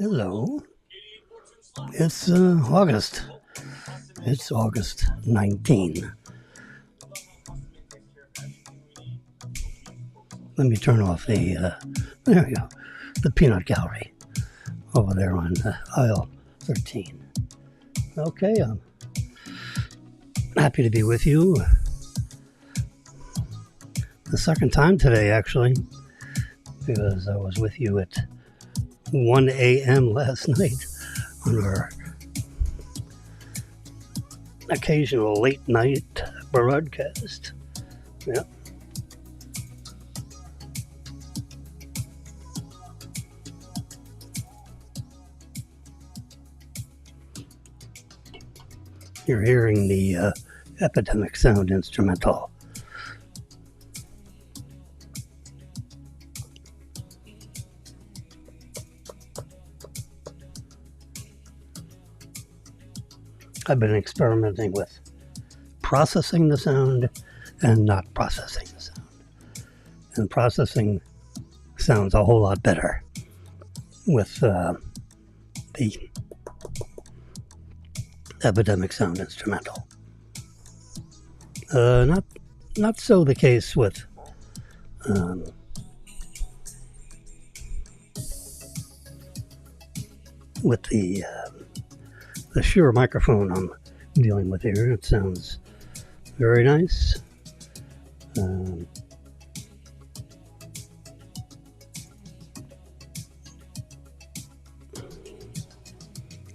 Hello. It's August. It's August 19. Let me turn off there we go, the peanut gallery over there on aisle 13. Okay, I'm happy to be with you. The second time today, actually, because I was with you at 1 a.m. last night on our occasional late night broadcast. Yep. You're hearing the Epidemic Sound instrumental. I've been experimenting with processing the sound and not processing the sound. And processing sounds a whole lot better with the Epidemic Sound instrumental. Not so the case with the Shure microphone I'm dealing with here. It sounds very nice.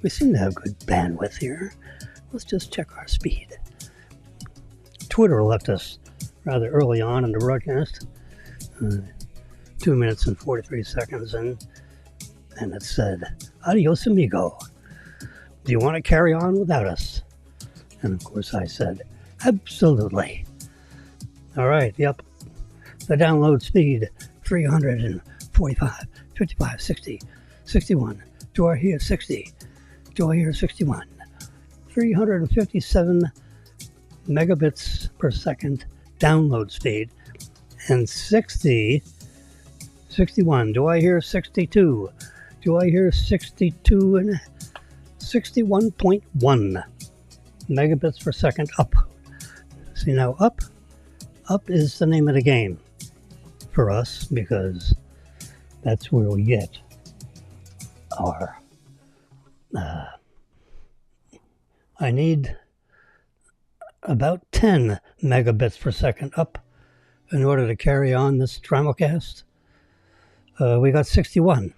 We seem to have good bandwidth here. Let's just check our speed. Twitter left us rather early on in the broadcast, 2 minutes and 43 seconds in, and it said, "Adios amigo. Do you want to carry on without us?" And of course I said, absolutely. All right, yep. The download speed, 345, 55, 60, 61. Do I hear 60? Do I hear 61? 357 megabits per second download speed. And 61. Do I hear 62? Do I hear 62 and 61.1 megabits per second up. See now, up is the name of the game for us, because that's where we get our I need about 10 megabits per second up in order to carry on this Simulcast. We got 61,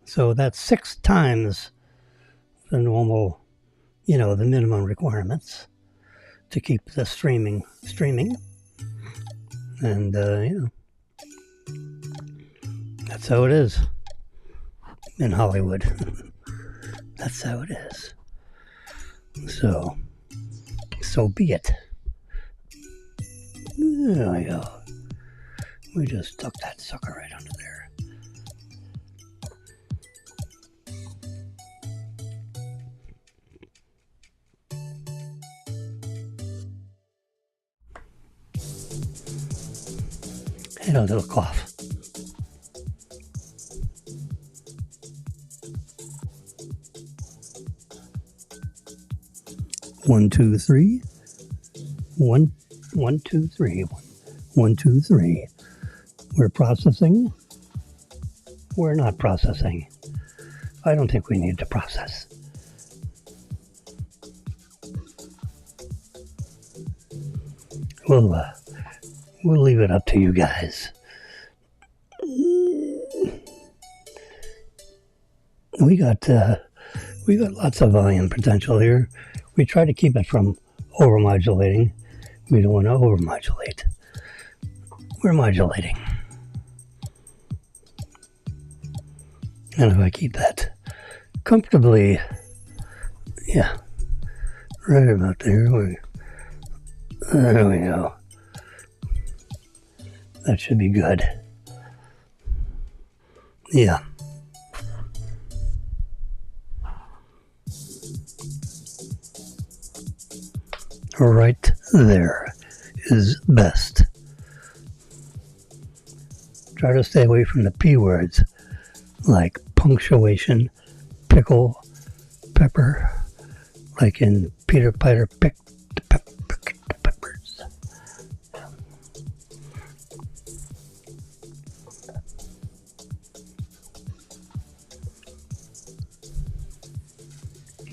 so that's 6 times the normal, the minimum requirements to keep the streaming. And, that's how it is in Hollywood. That's how it is. So be it. There we go. We just stuck that sucker right under there. And a little cough. One, two, three. 1, 1, 2, 3. 1, 2, 3. We're processing. We're not processing. I don't think we need to process. We'll leave it up to you guys. We got lots of volume potential here. We try to keep it from overmodulating. We don't want to overmodulate. We're modulating. And if I keep that comfortably, right about there, there we go. That should be good. Yeah. Right there is best. Try to stay away from the P words like punctuation, pickle, pepper, like in Peter Piper picked the peppers.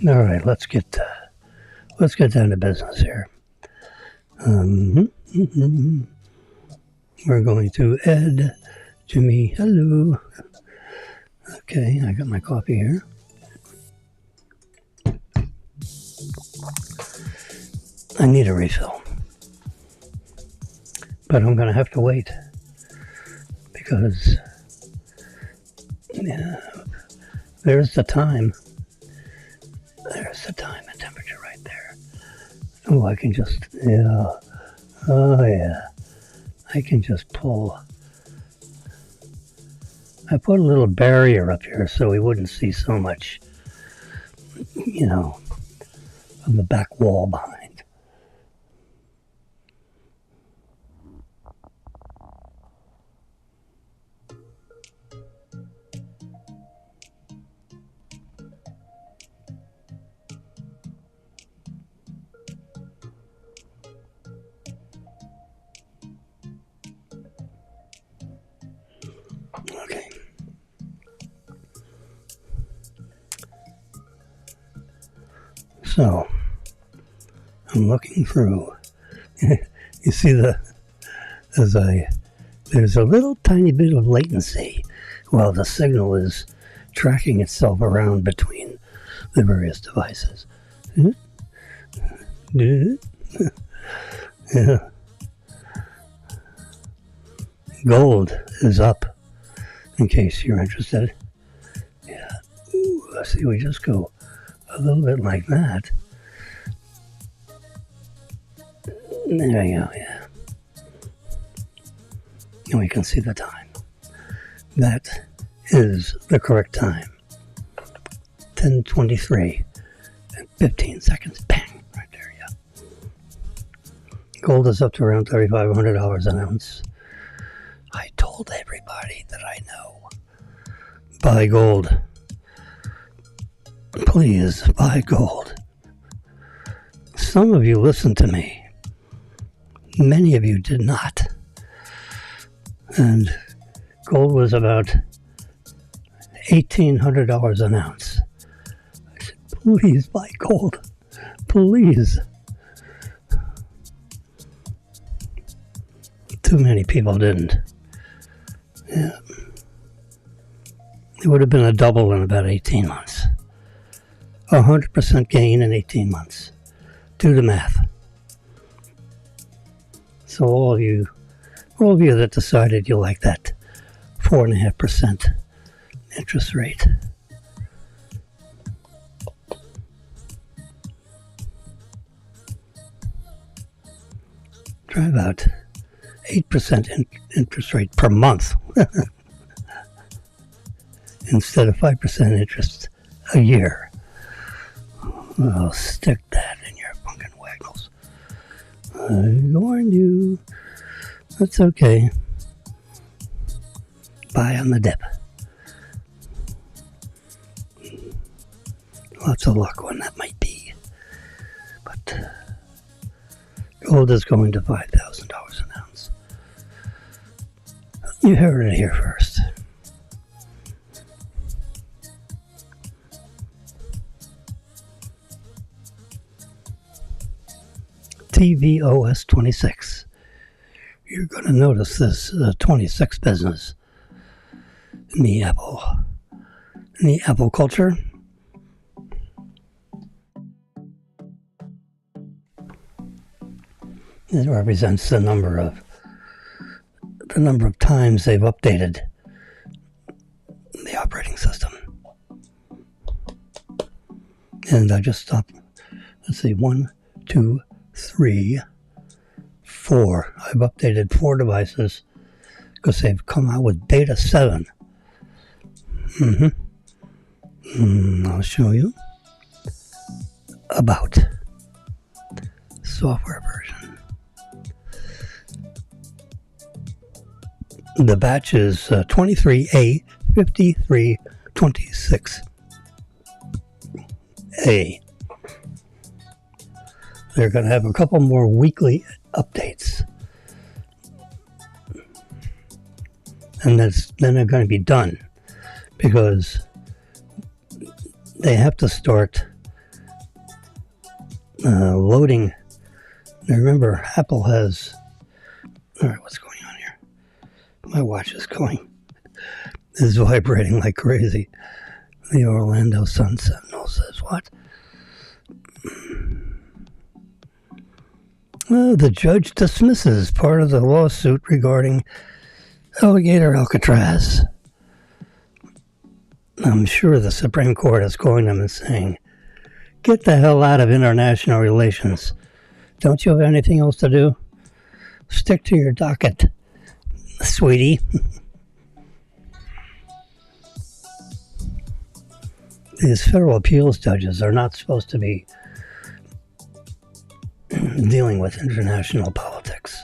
All right, let's get down to business here. We're going to Ed, Jimmy, hello. Okay, I got my coffee here. I need a refill, but I'm going to have to wait because there's the time. There's the time and temperature right there. Oh, I can just, I can just pull. I put a little barrier up here so we wouldn't see so much, of the back wall behind. Okay. So, I'm looking through. You see there's a little tiny bit of latency while the signal is tracking itself around between the various devices. Yeah. Gold is up, in case you're interested. Yeah. Ooh, see, we just go a little bit like that. There you go, yeah. And we can see the time. That is the correct time. 10:23 and 15 seconds. Bang! Right there, yeah. Gold is up to around $3,500 an ounce. I told everybody that I know. Buy gold. Please, buy gold. Some of you listened to me. Many of you did not. And gold was about $1,800 an ounce. I said, please buy gold. Please. Too many people didn't. Yeah. It would have been a double in about 18 months. 100% gain in 18 months. Do the math. So all of you that decided you like that 4.5% interest rate. Try about 8% interest rate per month instead of 5% interest a year. I'll stick that in your fucking waggles. I warned you. That's okay. Buy on the dip. Lots of luck when that might be. But gold is going to $5,000 an ounce. You heard it here first. tvOS 26. You're going to notice this 26 business in the Apple culture. It represents the number of times they've updated the operating system. And I just stopped. Let's see, 1, 2, 3, 4. I've updated 4 devices because they've come out with beta 7. I'll show you about software version. The batch is 23A5320. 26A. They're going to have a couple more weekly updates. And then they're going to be done, because they have to start loading. Now remember, Apple has... All right, what's going on here? My watch is is vibrating like crazy. The Orlando Sun Sentinel says what? The judge dismisses part of the lawsuit regarding Alligator Alcatraz. I'm sure the Supreme Court is calling them and saying, get the hell out of international relations. Don't you have anything else to do? Stick to your docket, sweetie. These federal appeals judges are not supposed to be dealing with international politics.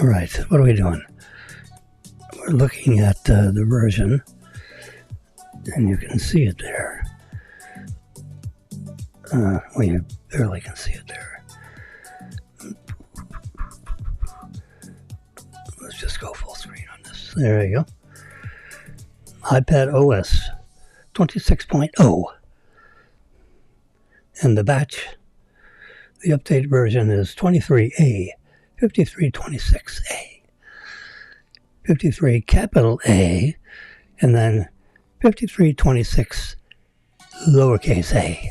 All right, what are we doing? We're looking at the version, and you can see it there. Well, you barely can see it there. Let's just go full screen on this. There you go. iPad OS 26.0. And the batch, the update version is 23A, 5326A, 53 capital A, and then 5326 lowercase a.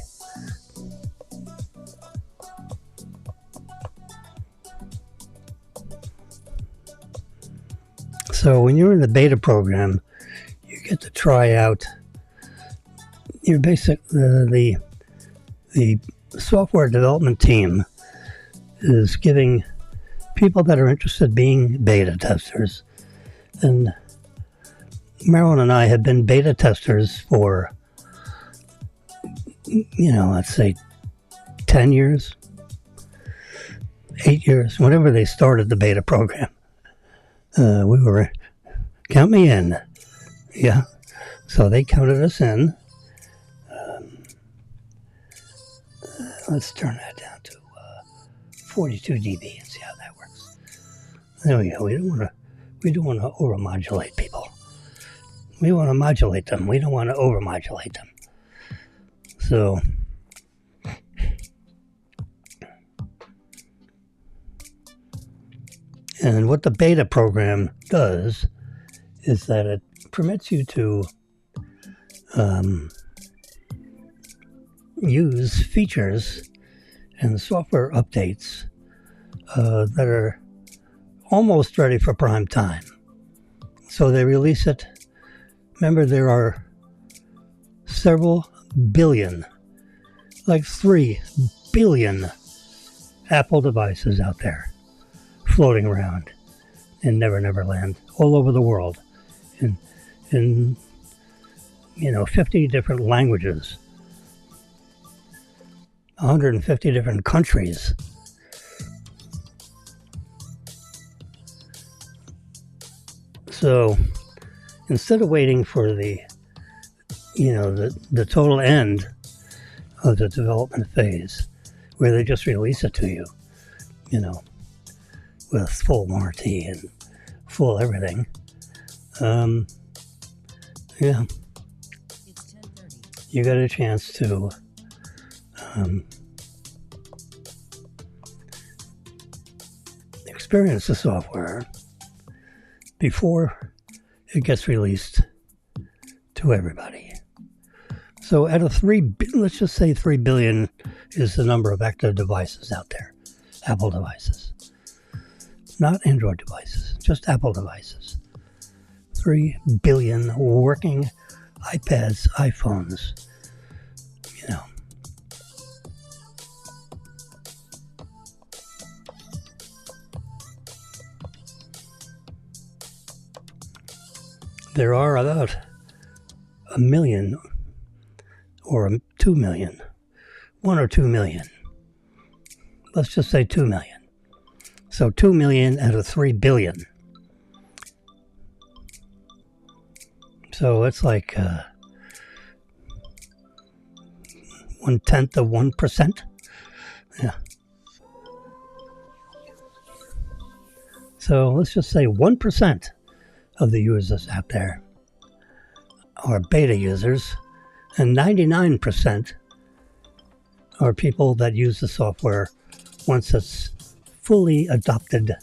So when you're in the beta program, you get to try out your basic, the software development team is giving people that are interested being beta testers. And Marilyn and I have been beta testers for, let's say 10 years, 8 years, whenever they started the beta program. We were, count me in. Yeah. So they counted us in. Let's turn that down to 42 dB and see how that works. There we go. We don't want to overmodulate people. We want to modulate them. We don't want to overmodulate them. So and what the beta program does is that it permits you to use features and software updates that are almost ready for prime time. So they release it. Remember, there are several billion, like 3 billion Apple devices out there floating around in Never Never Land all over the world in 50 different languages, 150 different countries. So instead of waiting for the total end of the development phase, where they just release it to you, with full warranty and full everything, you got a chance to experience the software before it gets released to everybody. So out of let's just say 3 billion is the number of active devices out there, Apple devices. Not Android devices, just Apple devices. 3 billion working iPads, iPhones, There are about 1 million or 2 million, 1 or 2 million. Let's just say 2 million. So 2 million out of 3 billion So it's like 1/10 of 1%. Yeah. So let's just say 1% of the users out there are beta users, and 99% are people that use the software once it's fully adopted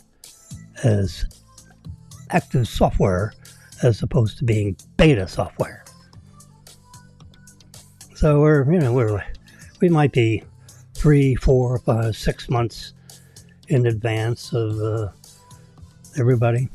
as active software as opposed to being beta software. So we might be 3, 4, 5, 6 months in advance of everybody.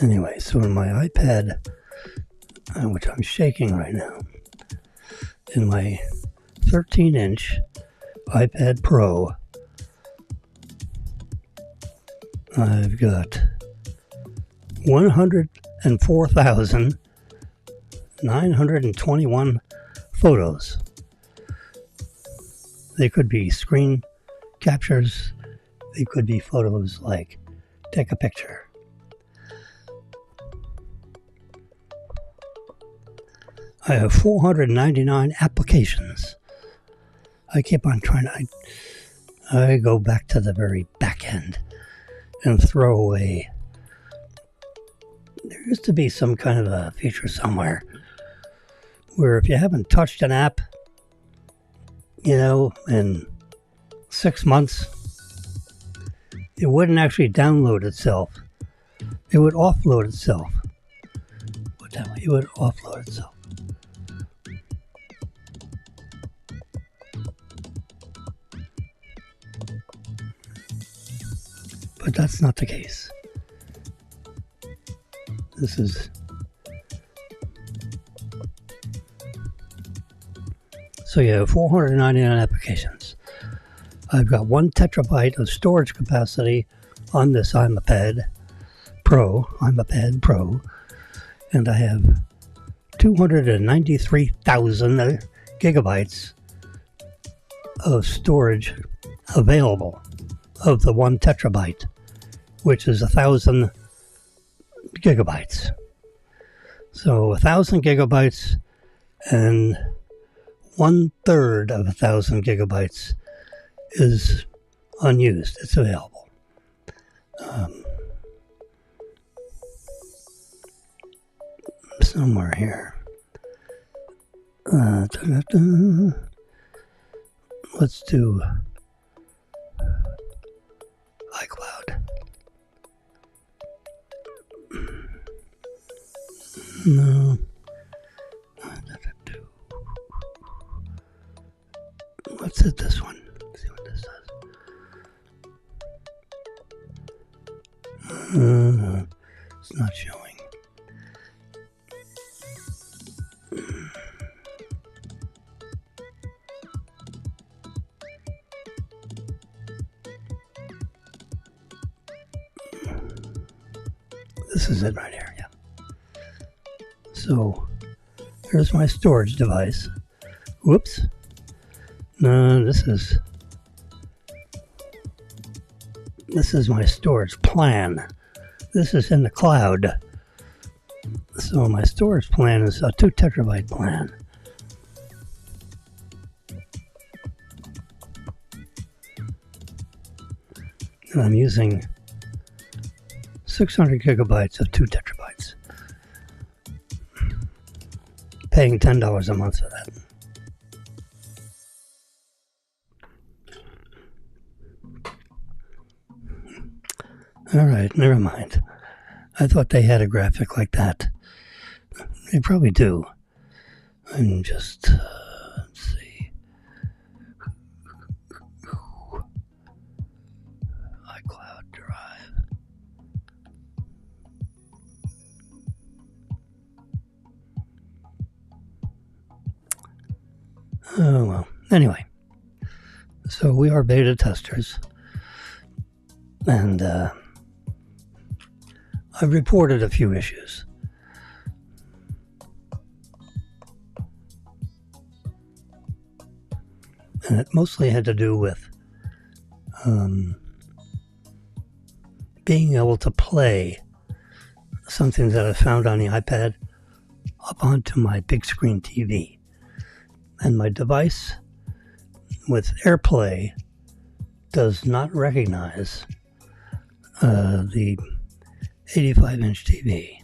Anyway, so in my iPad, which I'm shaking right now, in my 13-inch iPad Pro, I've got 104,921 photos. They could be screen captures. They could be photos like take a picture. I have 499 applications. I keep on trying to... I go back to the very back end and throw away. There used to be some kind of a feature somewhere where if you haven't touched an app, in 6 months, it wouldn't actually download itself. It would offload itself. It would offload itself. But that's not the case. This is... So you have 499 applications. I've got 1 terabyte of storage capacity on this iPad Pro, and I have 293,000 gigabytes of storage available of the 1 terabyte, which is 1,000 gigabytes. So 1,000 gigabytes and 1/3 of 1,000 gigabytes is unused. It's available. Somewhere here. Let's do iCloud. No. Let's hit this one. See what this does. It's not showing. This is it right here, yeah. So, here's my storage device. Whoops. No, this is my storage plan. This is in the cloud. So my storage plan is a 2 terabyte plan. And I'm using 600 gigabytes of 2 terabytes. Paying $10 a month for that. Alright, never mind. I thought they had a graphic like that. They probably do. I'm just... let's see. iCloud Drive. Oh, well. Anyway, so we are beta testers. And I've reported a few issues. And it mostly had to do with being able to play something that I found on the iPad up onto my big screen TV. And my device with AirPlay does not recognize the 85-inch TV.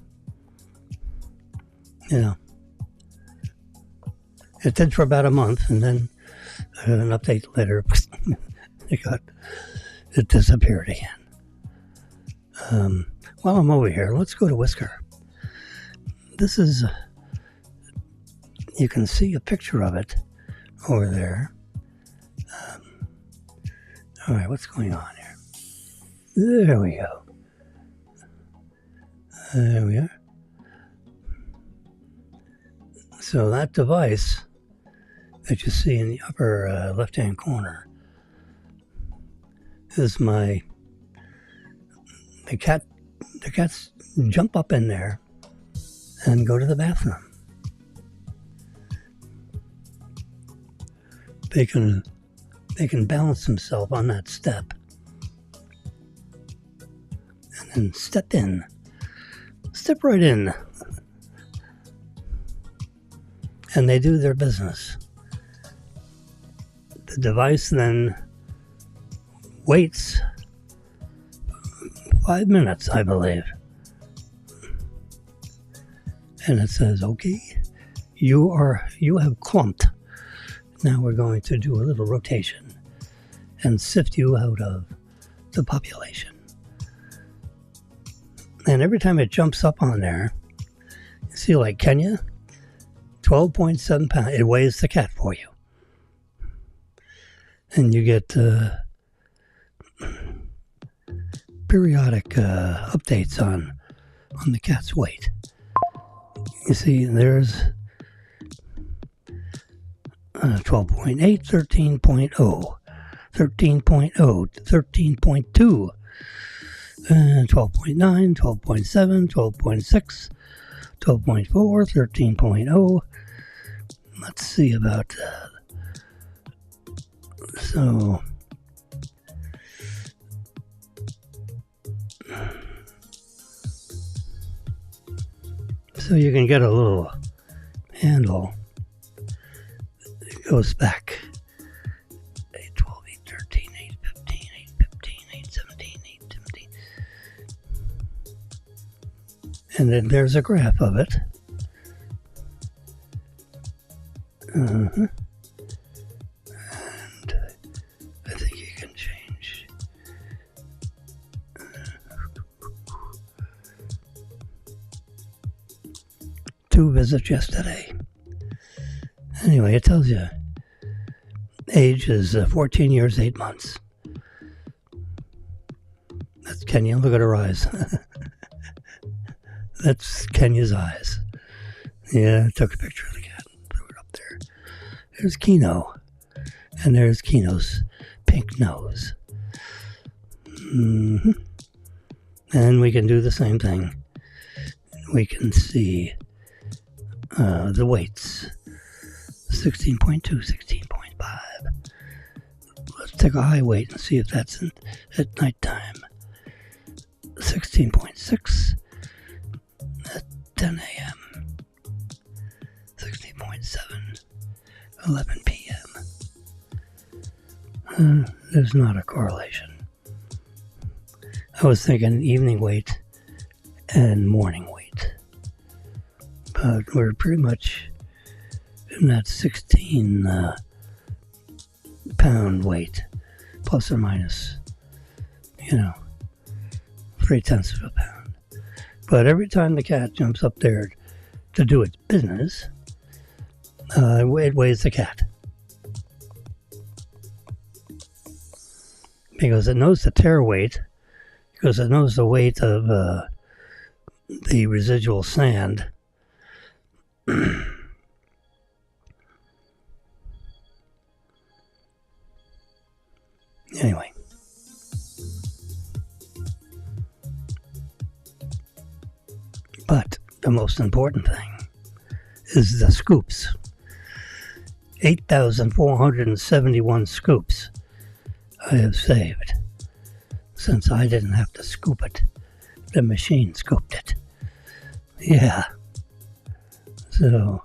You know, it did for about a month, and then an update later, it disappeared again. While I'm over here, let's go to Whisker. This is, you can see a picture of it over there. All right, what's going on here? There we go. There we are. So that device that you see in the upper left-hand corner is the cats jump up in there and go to the bathroom. They can balance themselves on that step and then step right in, and they do their business. The device then waits 5 minutes, I believe, and it says, okay, you have clumped. Now we're going to do a little rotation and sift you out of the population. And every time it jumps up on there, you see, like Kenya, 12.7 pounds. It weighs the cat for you. And you get periodic updates on the cat's weight. You see, there's 12.8, 13.0, 13.0, 13.2, 12.9, 12.7, 12.6, 12.4, 13.0. Let's see about that. So you can get a little handle. It goes back 8, 12, 8, 13, 8, 15, 8, 15, 8, 17, 8, 17. And then there's a graph of it. And I think you can change. 2 visits yesterday. Anyway, it tells you age is 14 years, 8 months. That's Kenya. Look at her eyes. That's Kenya's eyes. Yeah, I took a picture of the cat. Threw it up there. There's Kino. And there's Kino's pink nose. Mm-hmm. And we can do the same thing. We can see the weights. 16.2, 16.5. Let's take a high weight and see if that's at nighttime. 16.6 at 10 a.m. 16.7, 11 p.m. There's not a correlation. I was thinking evening weight and morning weight. But we're pretty much in that 16 pound weight, plus or minus, 0.3 of a pound. But every time the cat jumps up there to do its business, it weighs the cat. Because it knows the tear weight, because it knows the weight of the residual sand. Anyway. But the most important thing is the scoops. 8,471 scoops I have saved since I didn't have to scoop it. The machine scooped it. Yeah. So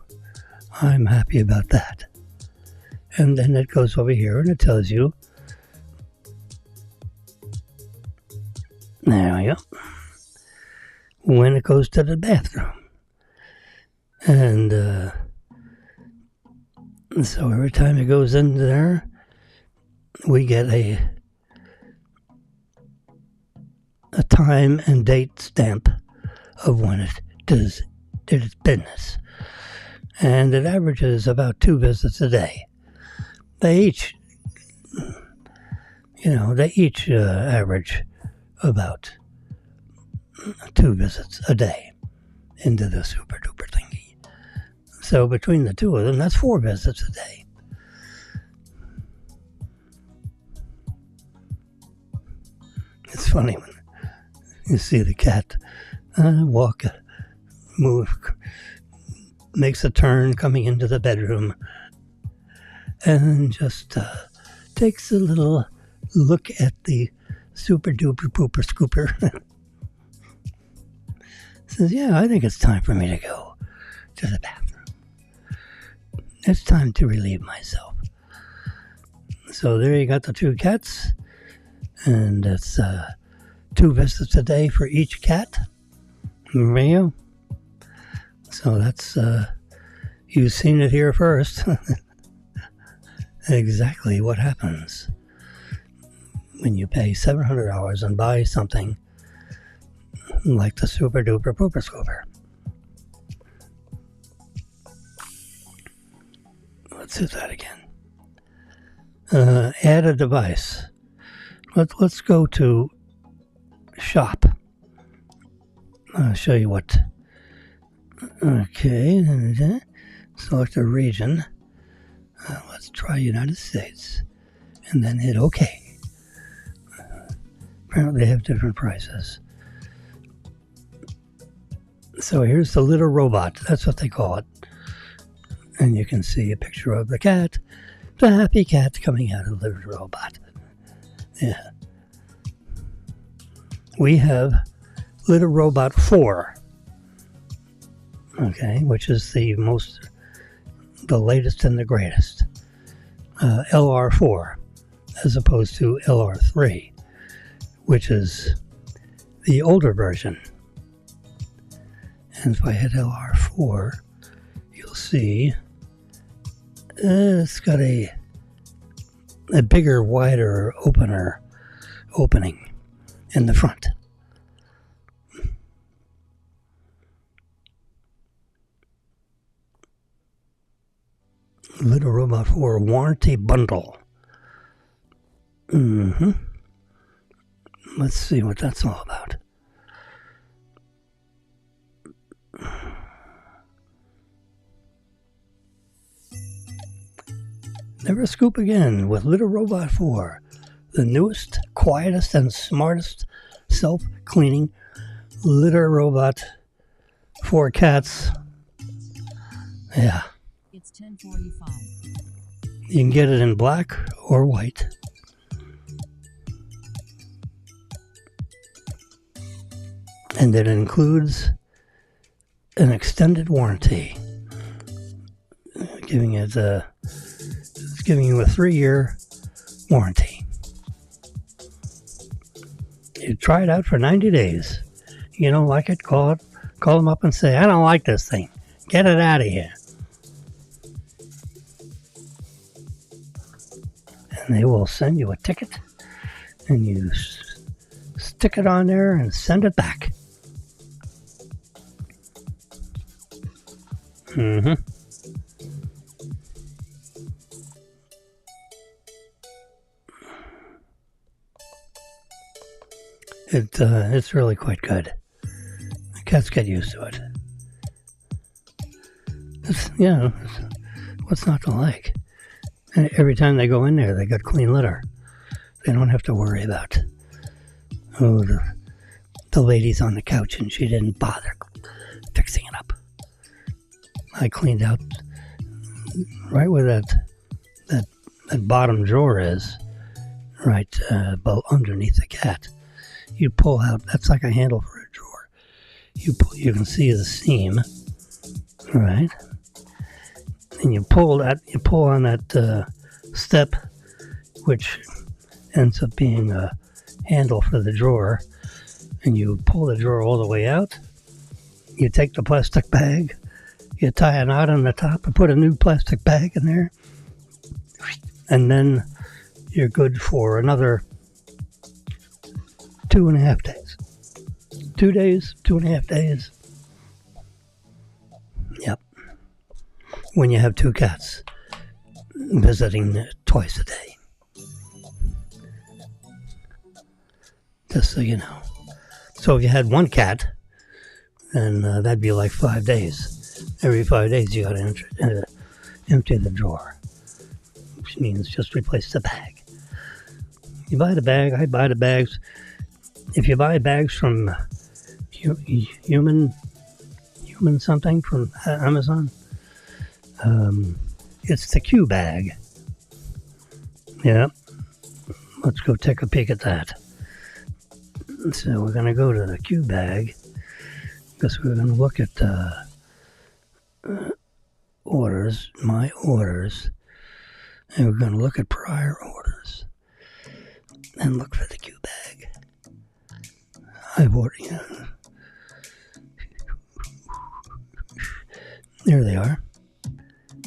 I'm happy about that. And then it goes over here and it tells you, there we go, when it goes to the bathroom. And so every time it goes in there, we get a time and date stamp of when it did its business. And it averages about 2 visits a day. They each average about 2 visits a day into the super duper thingy. So between the two of them, that's 4 visits a day. It's funny when you see the cat walk, move, makes a turn coming into the bedroom, and just takes a little look at the super duper pooper scooper. Says, yeah, I think it's time for me to go to the bathroom. It's time to relieve myself. So there you got the 2 cats, and it's 2 visits a day for each cat. There you go. So that's, you've seen it here first. Exactly what happens when you pay $700 and buy something like the super duper pooper scooper. Let's do that again. Add a device. Let's go to shop. I'll show you what. Okay, select a region. Let's try United States, and then hit OK. Apparently they have different prices. So here's the little robot. That's what they call it. And you can see a picture of the cat, the happy cat coming out of the little robot. Yeah. We have Little Robot 4. Okay, which is the latest and the greatest. LR4, as opposed to LR3, which is the older version. And if I hit LR4, you'll see it's got a bigger, wider opening in the front. Little Robot 4 warranty bundle. Let's see what that's all about. Never scoop again with Little Robot 4, the newest, quietest, and smartest self-cleaning litter robot for cats. Yeah. It's 10:45. You can get it in black or white. And it includes an extended warranty, giving you a 3-year warranty. You try it out for 90 days. You don't like it, call them up and say, I don't like this thing. Get it out of here. And they will send you a ticket, and you stick it on there and send it back. It's really quite good. The cats get used to it. What's not to like? And every time they go in there, they got clean litter. They don't have to worry about, oh, the lady's on the couch and she didn't bother fixing it up. I cleaned out right where that bottom drawer is, right underneath the cat. You pull out, that's like a handle for a drawer. You can see the seam, right? And you pull on that step, which ends up being a handle for the drawer, and you pull the drawer all the way out. You take the plastic bag, you tie a knot on the top and put a new plastic bag in there, and then you're good for another 2.5 days. 2 days, 2.5 days. Yep. When you have 2 cats visiting twice a day. Just so you know. So if you had 1 cat, then that'd be like 5 days. Every 5 days you gotta empty the drawer, which means just replace the bag. You buy the bag, I buy the bags. If you buy bags from human something from Amazon, it's the Q bag. Yeah, let's go take a peek at that. So we're gonna go to the Q bag because we're gonna look at orders, my orders, and we're gonna look at prior orders and look for the Q bag. I've ordered, there they are,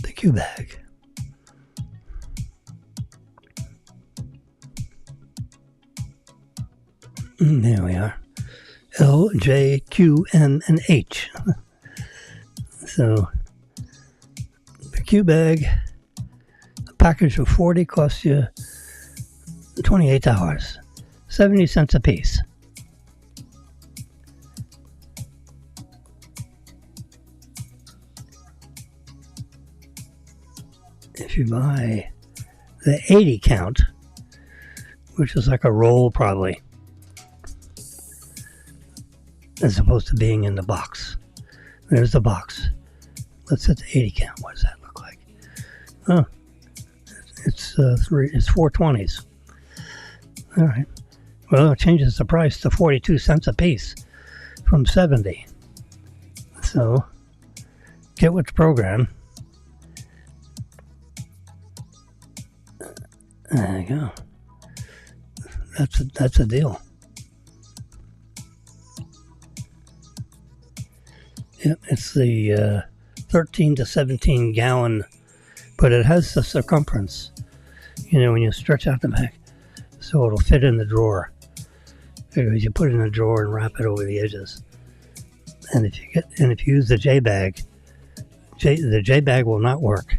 the Q bag. There we are. L, J, Q, M, and H. So, the Q bag, a package of 40 costs you $28, 70 cents a piece. If you buy the 80 count, which is like a roll probably, as opposed to being in the box. There's the box. Let's set the 80 count. What does that look like? Oh, it's 420s. All right. Well, it changes the price to 42 cents a piece from 70. So, get with the program. There you go. That's a deal. Yep, it's the 13 to 17 gallon, but it has the circumference, when you stretch out the back, so it'll fit in the drawer. Because you put it in the drawer and wrap it over the edges. And if you use the J bag, the J bag will not work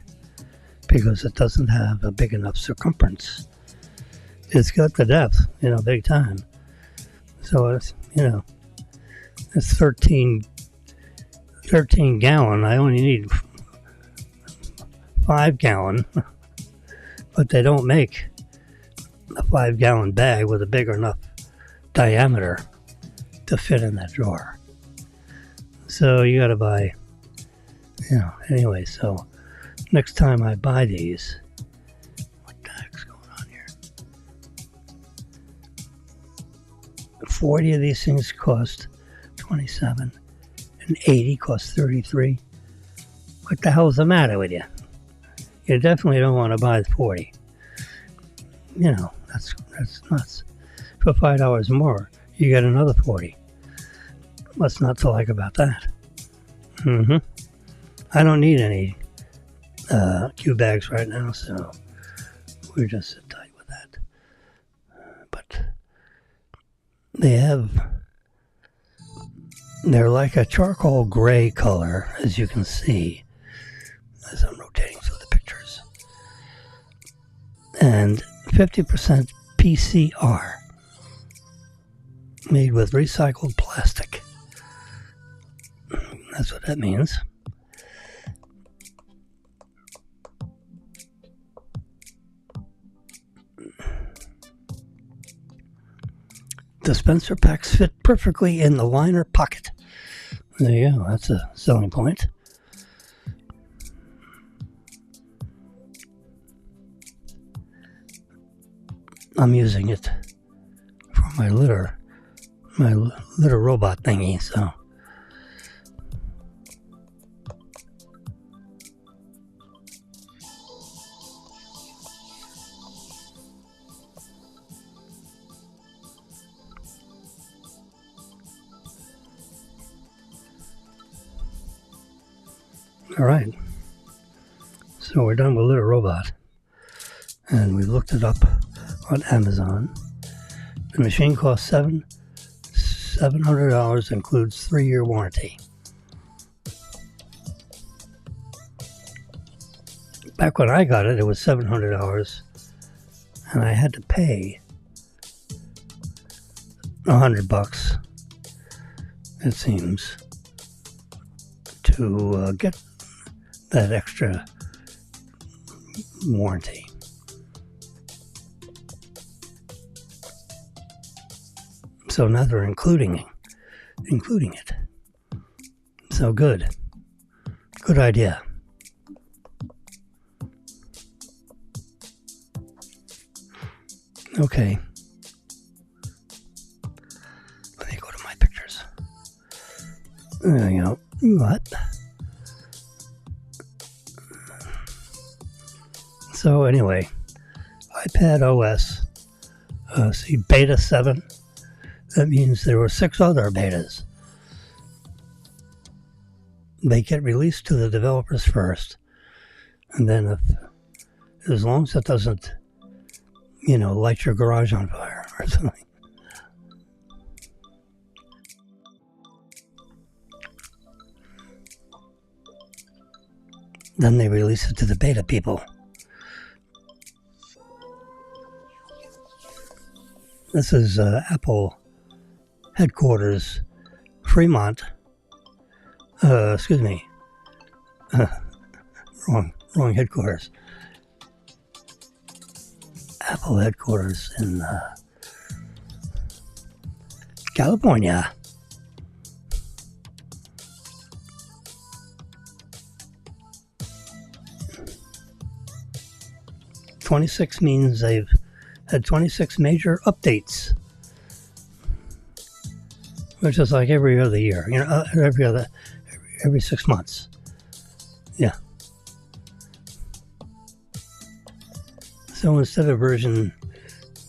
because it doesn't have a big enough circumference. It's got the depth, big time. So it's, it's 13 gallon. I only need 5 gallon, but they don't make a 5 gallon bag with a big enough diameter to fit in that drawer. So you gotta buy, anyway, so next time I buy these, what the heck's going on here? 40 of these things cost $27. And 80 costs $33. What the hell's the matter with you? You definitely don't want to buy 40. That's nuts. For $5 more, you get another 40. What's not to like about that? I don't need any Q bags right now, so we're just sit tight with that. But they're like a charcoal gray color, as you can see, as I'm rotating through the pictures. And 50% PCR, made with recycled plastic. That's what that means. Dispenser packs fit perfectly in the liner pocket. There you go. That's a selling point. I'm using it for my litter robot thingy, so. All right, so we're done with Litter Robot, and we looked it up on Amazon. The machine costs $700, includes 3-year warranty. Back when I got it, it was $700, and I had to pay $100, it seems, to get that extra warranty. So now they're including it. So good idea. Okay, let me go to my pictures. There you go. What? So anyway, iPad OS, see beta 7, that means there were 6 other betas. They get released to the developers first, and then as long as it doesn't, light your garage on fire or something. Then they release it to the beta people. This is Apple headquarters, Fremont. Excuse me. Wrong headquarters. Apple headquarters in California. '26 means they've had 26 major updates, which is like every other year, every 6 months. Yeah. So instead of version,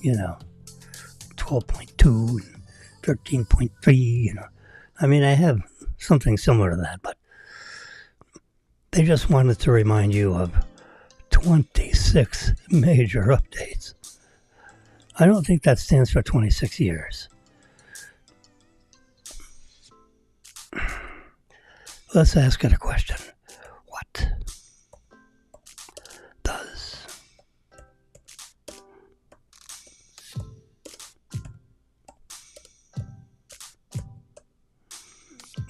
12.2 and 13.3, I have something similar to that, but they just wanted to remind you of 26 major updates. I don't think that stands for 26 years. Let's ask it a question.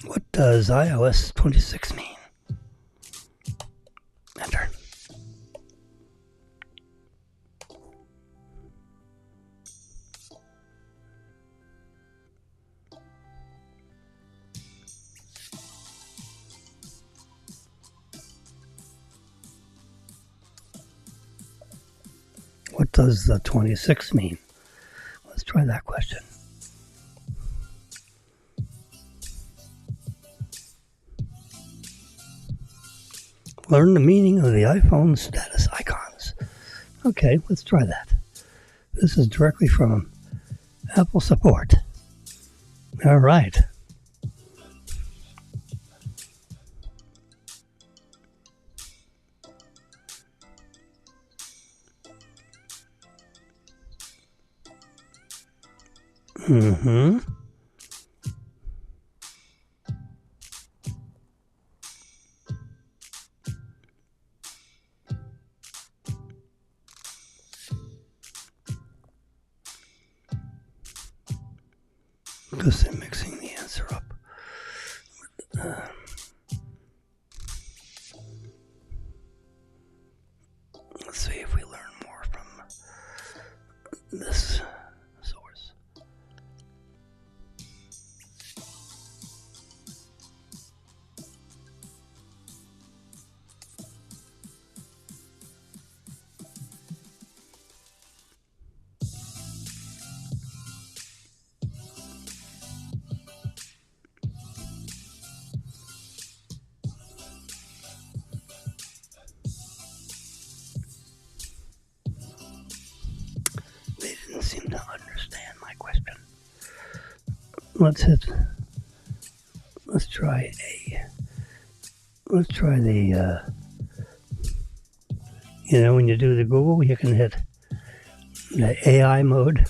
What does iOS 26 mean? Enter. What does the 26 mean? Let's try that question. Learn the meaning of the iPhone status icons. Okay, let's try that. This is directly from Apple support. All right. Mm-hmm. Because they're mixing the answer up. Let's see if we learn more from this source. seem to understand my question. Let's try the, when you do the Google, you can hit the AI mode.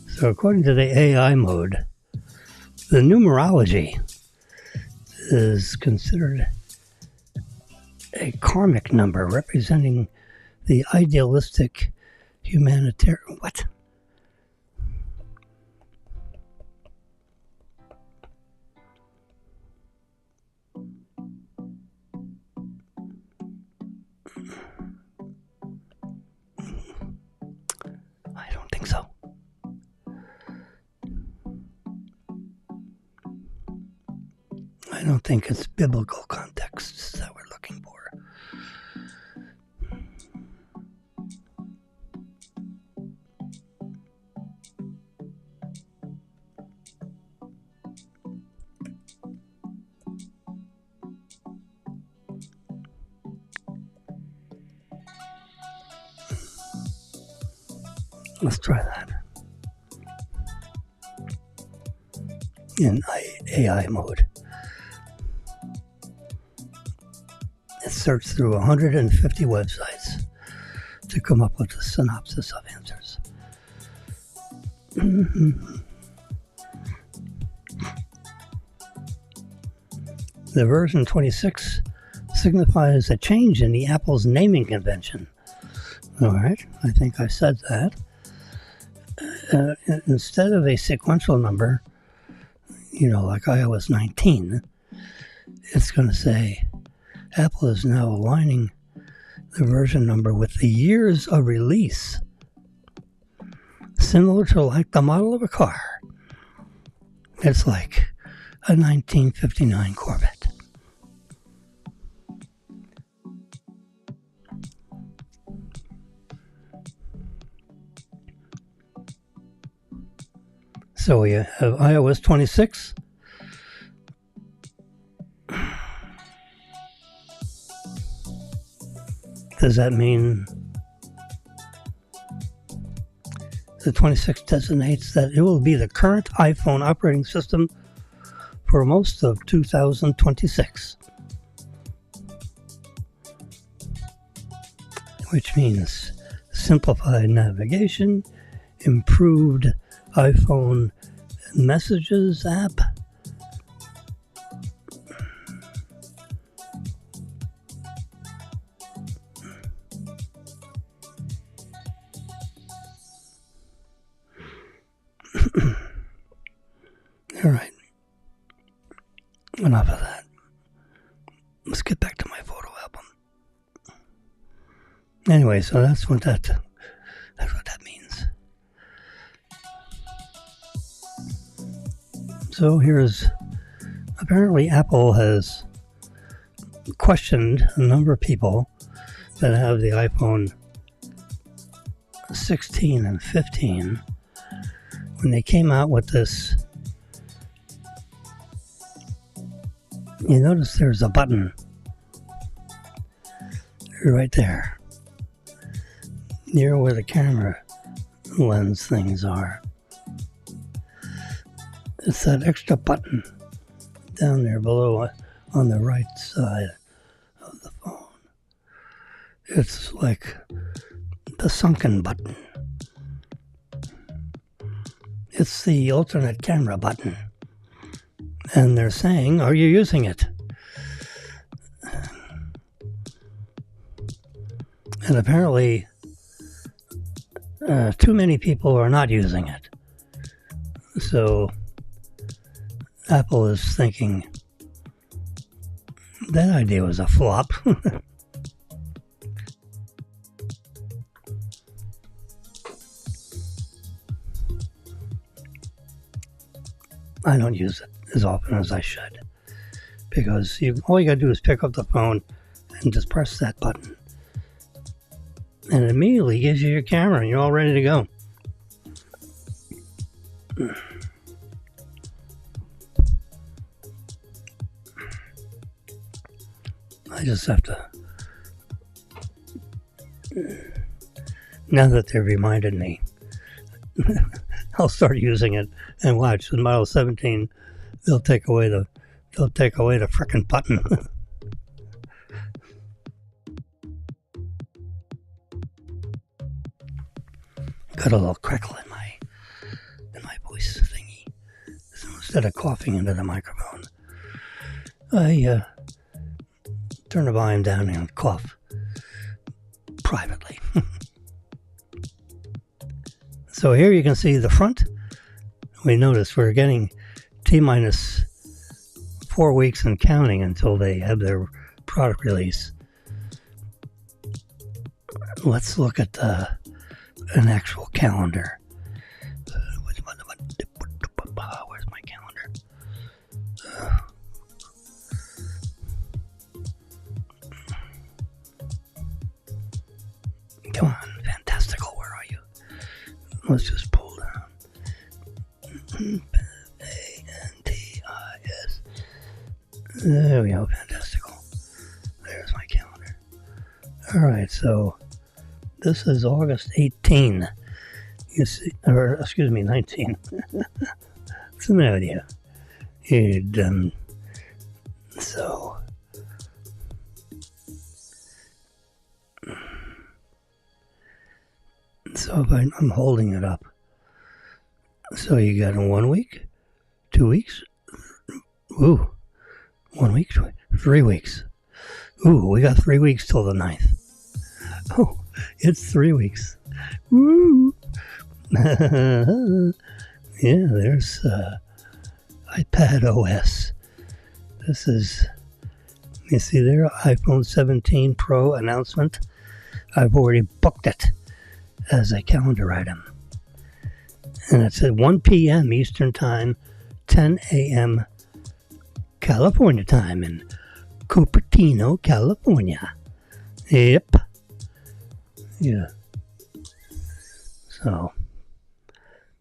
So according to the AI mode, the numerology is considered a karmic number representing the idealistic humanitarian. What? I don't think so. I don't think it's biblical contexts that we're looking for. Let's try that in AI mode. It searched through 150 websites to come up with a synopsis of answers. The version 26 signifies a change in the Apple's naming convention. All right, I think I said that. Instead of a sequential number, like iOS 19, it's going to say Apple is now aligning the version number with the years of release, similar to like the model of a car. It's like a 1959 Corvette. So we have iOS 26. Does that mean the 26 designates that it will be the current iPhone operating system for most of 2026? Which means simplified navigation, improved iPhone Messages app. All right. Enough of that. Let's get back to my photo album. Anyway, so that's what that means. So here's, apparently Apple has questioned a number of people that have the iPhone 16 and 15 when they came out with this. You notice there's a button right there near where the camera lens things are. It's that extra button down there below on the right side of the phone. It's like the sunken button. It's the alternate camera button. And they're saying, are you using it? And apparently, too many people are not using it. So Apple is thinking that idea was a flop. I don't use it as often as I should, because all you gotta do is pick up the phone and just press that button, and it immediately gives you your camera and you're all ready to go. I just have to, now that they've reminded me, I'll start using it and watch the Model 17. They'll take away the frickin' button. Got a little crackle in my voice thingy. So instead of coughing into the microphone, I turn the volume down and cough privately. So here you can see the front. We notice we're getting T-minus 4 weeks and counting until they have their product release. Let's look at an actual calendar. Where's my calendar? Come on, fantastical, where are you? Let's just pull down. A-N-T-I-S. There we go, fantastical. There's my calendar. Alright, so this is August 18. You see, or excuse me, 19. It's an idea. So if I'm holding it up. So you got 1 week, 2 weeks. Ooh, 1 week, 3 weeks. Ooh, we got 3 weeks till the 9th. Oh, it's 3 weeks. Woo! Yeah, there's iPad OS. This is, you see there, iPhone 17 Pro announcement. I've already booked it as a calendar item. And it's at 1 p.m. Eastern Time, 10 a.m. California time in Cupertino, California. Yep. Yeah.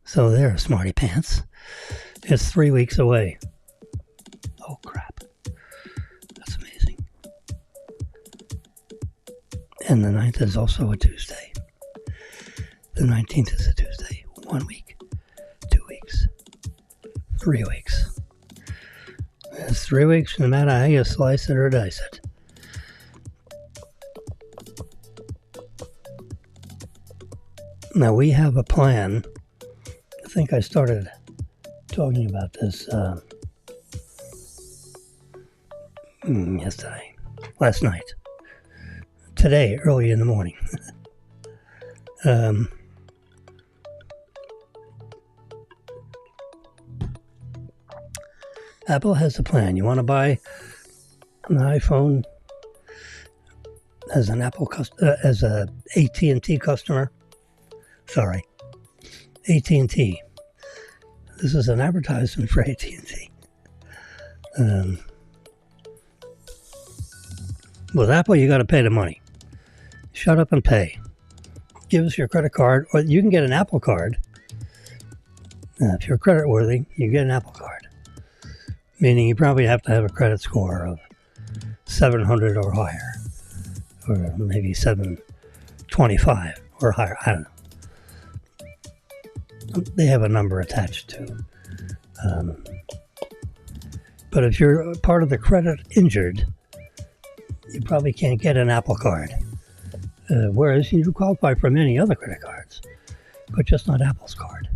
So there, smarty pants. It's 3 weeks away. Oh, crap. That's amazing. And the 9th is also a Tuesday. The 19th is a Tuesday. 1 week, 2 weeks, 3 weeks. It's 3 weeks no matter how you slice it or dice it. Now we have a plan. I think I started talking about this last night, today, early in the morning. Apple has a plan. You want to buy an iPhone as an as a AT&T customer? Sorry, AT&T. This is an advertisement for AT&T. With Apple, you got to pay the money. Shut up and pay. Give us your credit card, or you can get an Apple card. If you're credit worthy, you get an Apple card. Meaning you probably have to have a credit score of 700 or higher, or maybe 725 or higher. I don't know. They have a number attached to. But if you're part of the credit injured, you probably can't get an Apple card. Whereas you qualify for many other credit cards, but just not Apple's card.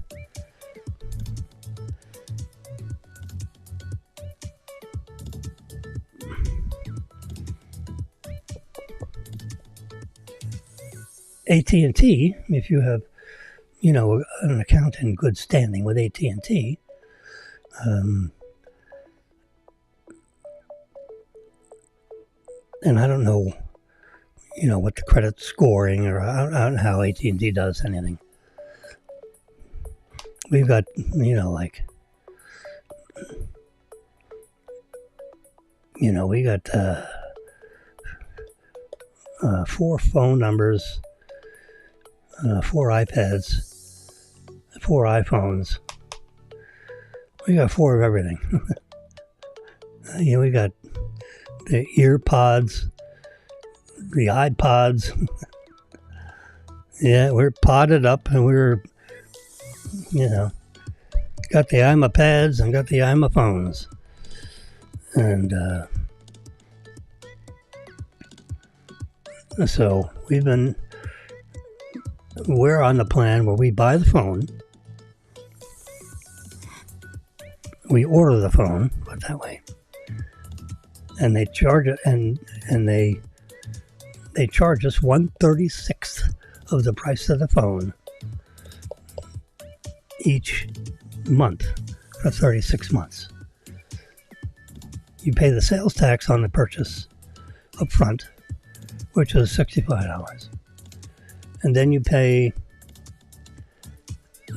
AT&T, if you have, an account in good standing with AT&T, and I don't know, what the credit scoring or how AT&T does anything. We've got, we got 4 phone numbers, 4 iPads, 4 iPhones. We got 4 of everything. We got the ear pods, the iPods. Yeah, we're podded up and we're you know, got the IMA pads and got the IMA phones. And so we're on the plan where we buy the phone, we order the phone, put it that way, and they charge it, and they charge us 1/36th of the price of the phone each month for 36 months. You pay the sales tax on the purchase up front, which is $65. And then you pay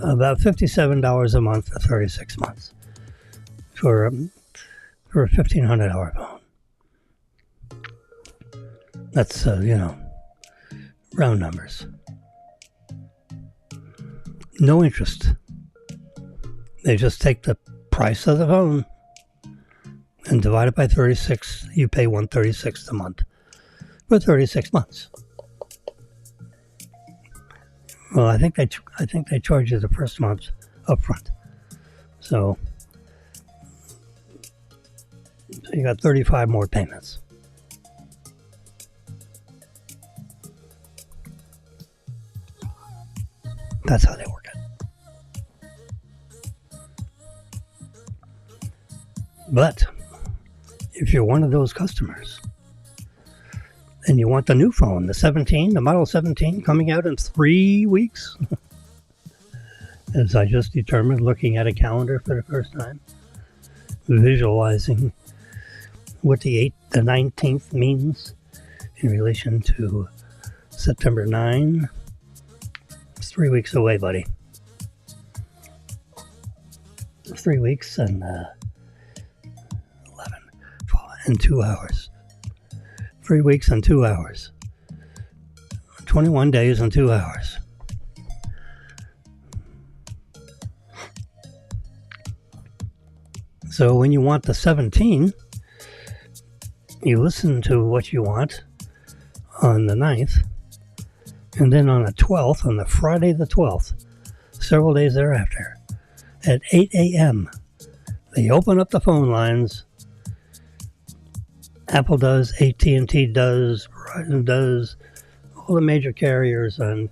about $57 a month for 36 months for a $1,500 phone. That's, round numbers. No interest. They just take the price of the phone and divide it by 36. You pay 1/36 a month for 36 months. Well, I think they charge you the first month up front. So you got 35 more payments. That's how they work it. But if you're one of those customers and you want the new phone, the Model 17 coming out in 3 weeks, as I just determined looking at a calendar for the first time, visualizing what the 19th means in relation to September 9. It's 3 weeks away, buddy. 3 weeks and 11, 12, and 2 hours. 3 weeks and 2 hours. 21 days and 2 hours. So when you want the 17, you listen to what you want on the 9th, and then on the 12th, on the Friday the 12th, several days thereafter, at 8 a.m., they open up the phone lines. Apple does, AT&T does, Verizon does, all the major carriers, and,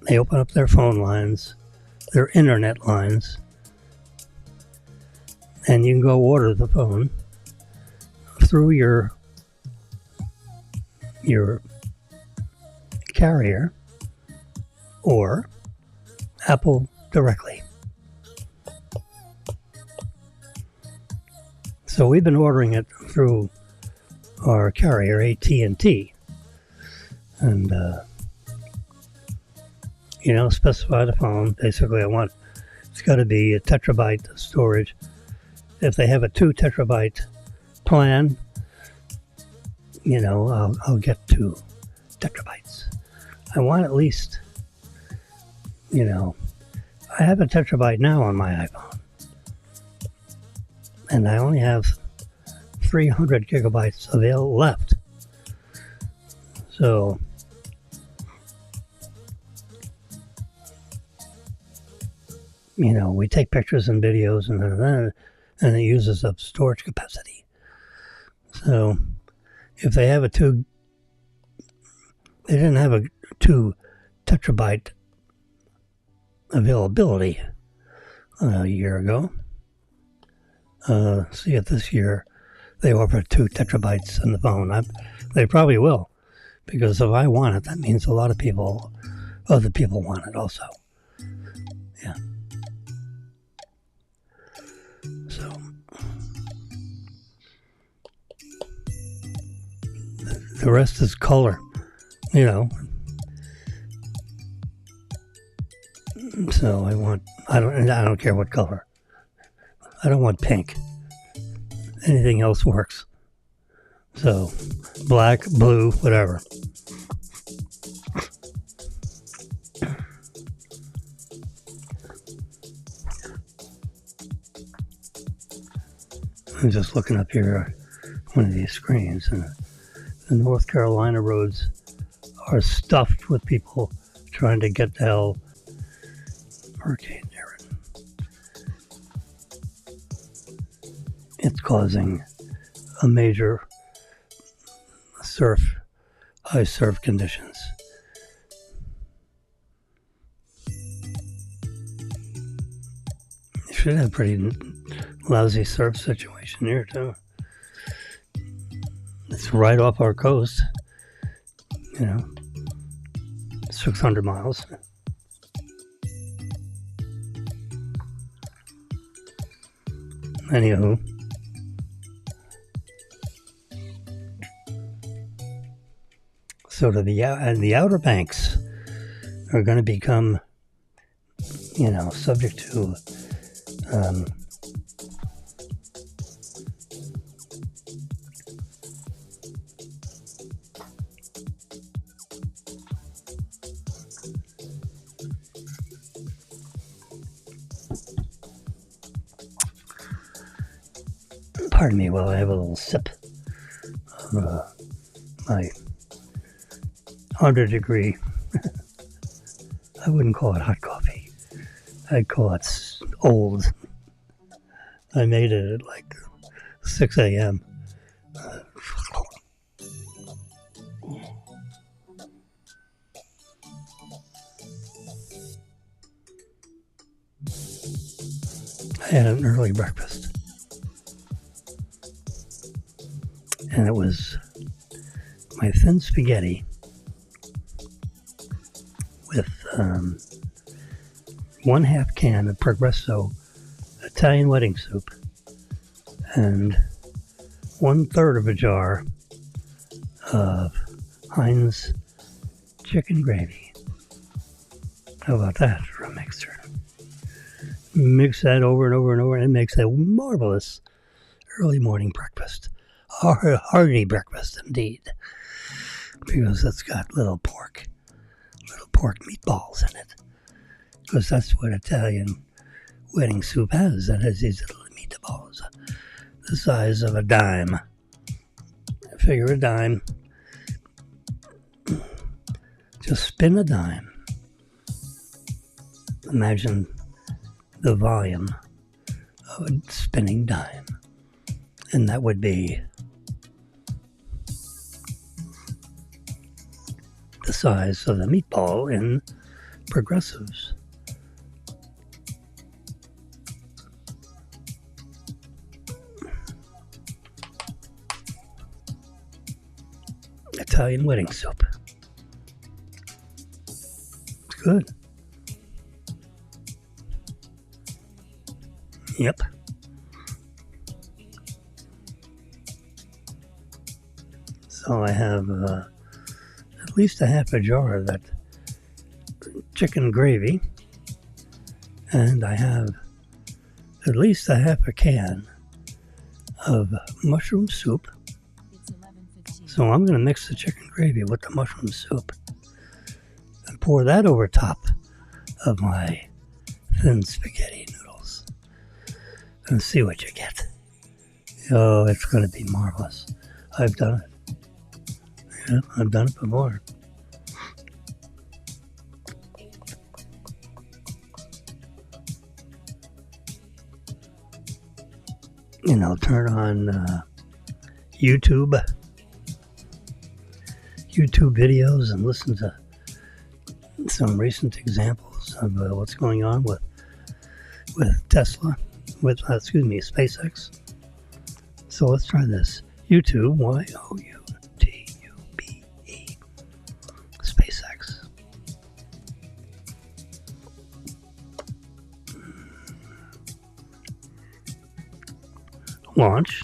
they open up their phone lines, their internet lines, and you can go order the phone through your carrier or Apple directly. So we've been ordering it through our carrier, AT&T, and specify the phone. Basically, it's got to be a terabyte storage. If they have a 2 terabyte plan, I'll get 2 terabytes. I want at least, I have a terabyte now on my iPhone, and I only have 300 gigabytes available left. So, we take pictures and videos and it uses up storage capacity. So, if they have they didn't have a 2 terabyte availability a year ago. See if this year they offer 2 terabytes in the phone. They probably will, because if I want it, that means a lot of other people want it also. Yeah. So the rest is color, So I don't care what color. I don't want pink. Anything else works. So black, blue, whatever. I'm just looking up here one of these screens, and the North Carolina roads are stuffed with people trying to get the hell Hurricane Darren. It's causing a major high surf conditions. You should have a pretty lousy surf situation here too. It's right off our coast, 600 miles. Anywho, so the Outer Banks are going to become, subject to pardon me while I have a little sip of my 100-degree, I wouldn't call it hot coffee. I'd call it old. I made it at like 6 a.m. I had an early breakfast. And it was my thin spaghetti with 1/2 can of Progresso Italian wedding soup and 1/3 of a jar of Heinz chicken gravy. How about that for a mixer? Mix that over and over and over, and it makes a marvelous early morning breakfast. Hearty breakfast indeed, because it's got little pork meatballs in it, because that's what Italian wedding soup has. It has these little meatballs the size of a dime. Figure a dime. Just spin a dime. Imagine the volume of a spinning dime, and that would be the size of the meatball in Progressives. Italian wedding soup. It's good. Yep. So I have at least a half a jar of that chicken gravy, and I have at least a half a can of mushroom soup. So I'm going to mix the chicken gravy with the mushroom soup and pour that over top of my thin spaghetti noodles and see what you get. Oh, it's going to be marvelous. I've done it. Yeah, I've done it before. Turn on YouTube videos and listen to some recent examples of what's going on with Tesla, SpaceX. So let's try this. YouTube, YOUTUBE, SpaceX. Launch.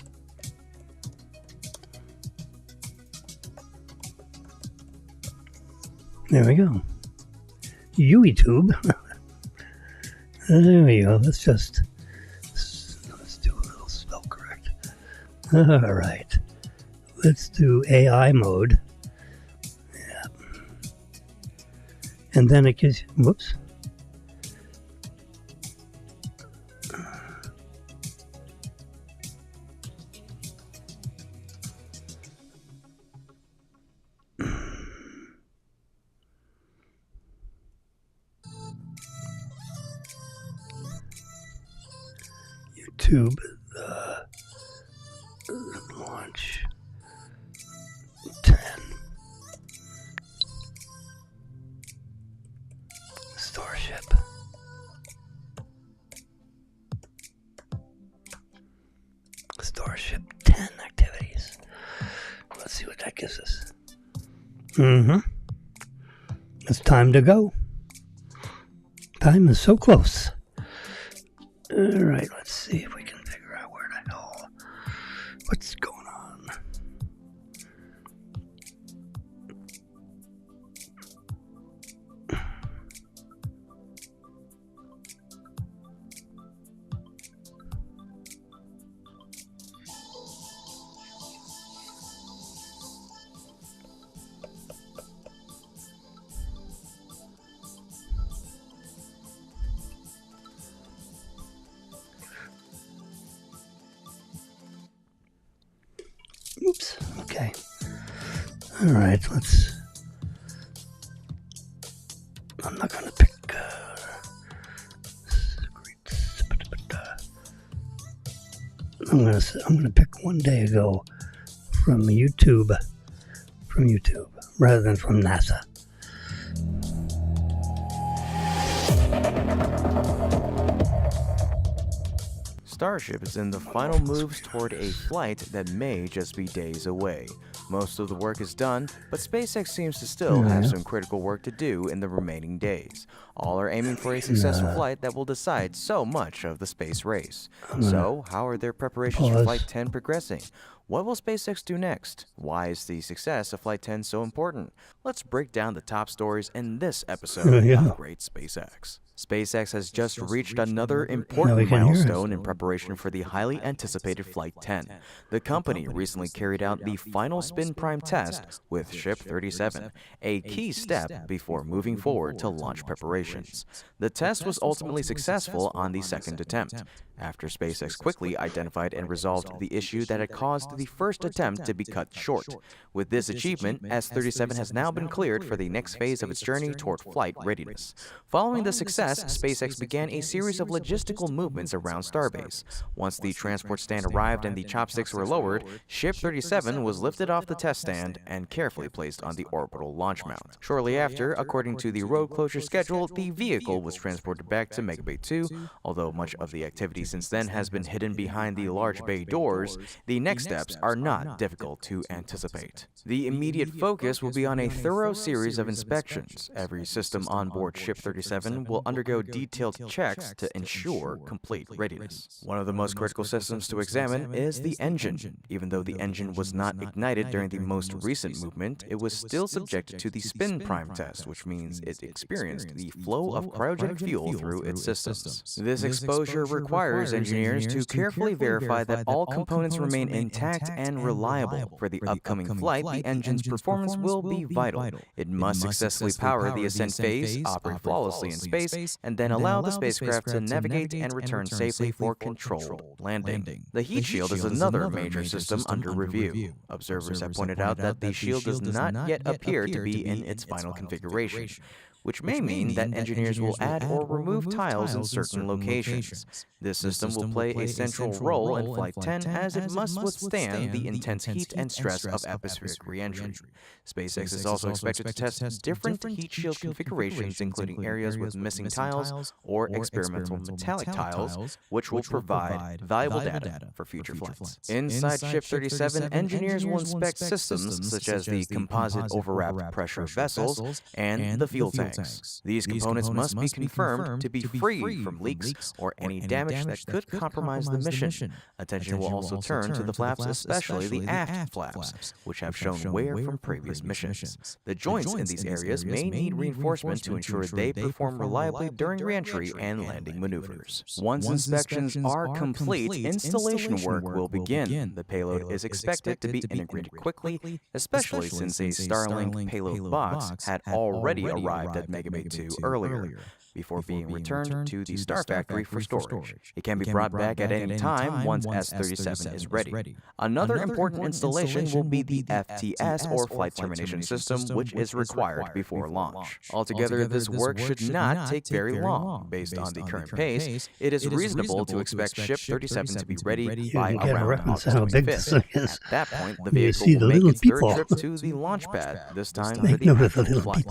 There we go. YouTube. There we go. Let's do a little spell correct. All right. Let's do AI mode. Yeah. And then it gives, whoops. YouTube launch 10 Starship. Starship 10 activities. Let's see what that gives us. It's time to go. Time is so close. Alright, let's see if we can figure out where the hell, what's going on. Oops, okay. Alright, I'm not gonna pick I'm gonna pick one day ago from YouTube rather than from NASA. Starship is in the final moves toward a flight that may just be days away. Most of the work is done, but SpaceX seems to still have some critical work to do in the remaining days. All are aiming for a successful flight that will decide so much of the space race. So, how are their preparations for Flight 10 progressing? What will SpaceX do next? Why is the success of Flight 10 so important? Let's break down the top stories in this episode of Great SpaceX. SpaceX has just reached another important milestone in preparation for the highly anticipated Flight 10. The company recently carried out the final spin prime test with Ship 37, a key step before moving forward to launch preparations. The test was ultimately successful on the second attempt, after SpaceX quickly identified and resolved the issue that had caused the first attempt to be cut short. With this achievement, S-37 has now been cleared for the next phase of its journey toward flight readiness. Following the success, SpaceX began a series of logistical movements around Starbase. Once the transport stand arrived and the chopsticks were lowered, Ship 37 was lifted off the test stand and carefully placed on the orbital launch mount. Shortly after, according to the road closure schedule, the vehicle was transported back to Mega Bay 2. Although much of the activity since then has been hidden behind the large bay doors, the next steps are not difficult to anticipate. The immediate focus will be on a thorough series of inspections. Every system on board Ship 37 will undergo detailed checks to ensure complete readiness. One of the most critical systems to examine is the engine. Even though the engine was not ignited during the most recent movement, it was still subjected to the spin prime test, which means it experienced the flow of cryogenic fuel through its systems. This exposure requires engineers to carefully verify that all components remain intact and reliable. For the upcoming flight, the engine's performance will be vital. It must successfully power the ascent phase, operate flawlessly in space, and then allow the spacecraft to navigate and return safely for controlled landing. The heat shield is another major system under review. Observers have pointed out that the shield does not yet appear to be in its final configuration, which may mean that engineers will add or remove tiles in certain locations. This system will play a central role in Flight 10 as it must withstand the intense heat and stress of atmospheric re-entry. SpaceX is also expected to test different heat shield configurations, including areas with missing tiles or experimental metallic tiles, which will provide valuable data for future flights. Inside Ship 37, engineers will inspect systems such as the composite overwrapped pressure vessels and the fuel tanks. These components must be confirmed to be free from leaks or any damage that could compromise the mission. Attention will also turn to the flaps, especially the aft flaps, which have shown wear from previous missions. The joints in these areas may need reinforcement to ensure they perform reliably during re-entry and landing maneuvers. Once inspections are complete, installation work will begin. The payload is expected to be integrated quickly, especially since a Starlink payload box had already arrived at at Megabay 2 earlier, before being returned to the Star Factory for storage. It can be brought back at any time once S-37 is ready. Another important installation will be the FTS, or Flight Termination System, which is required before launch. Altogether, this work should not take very long. Based on the current pace, it is reasonable to expect Ship 37 to be ready by around August 25th. At that point, the vehicle will make its third trip to the launch pad, this time for the actual flight.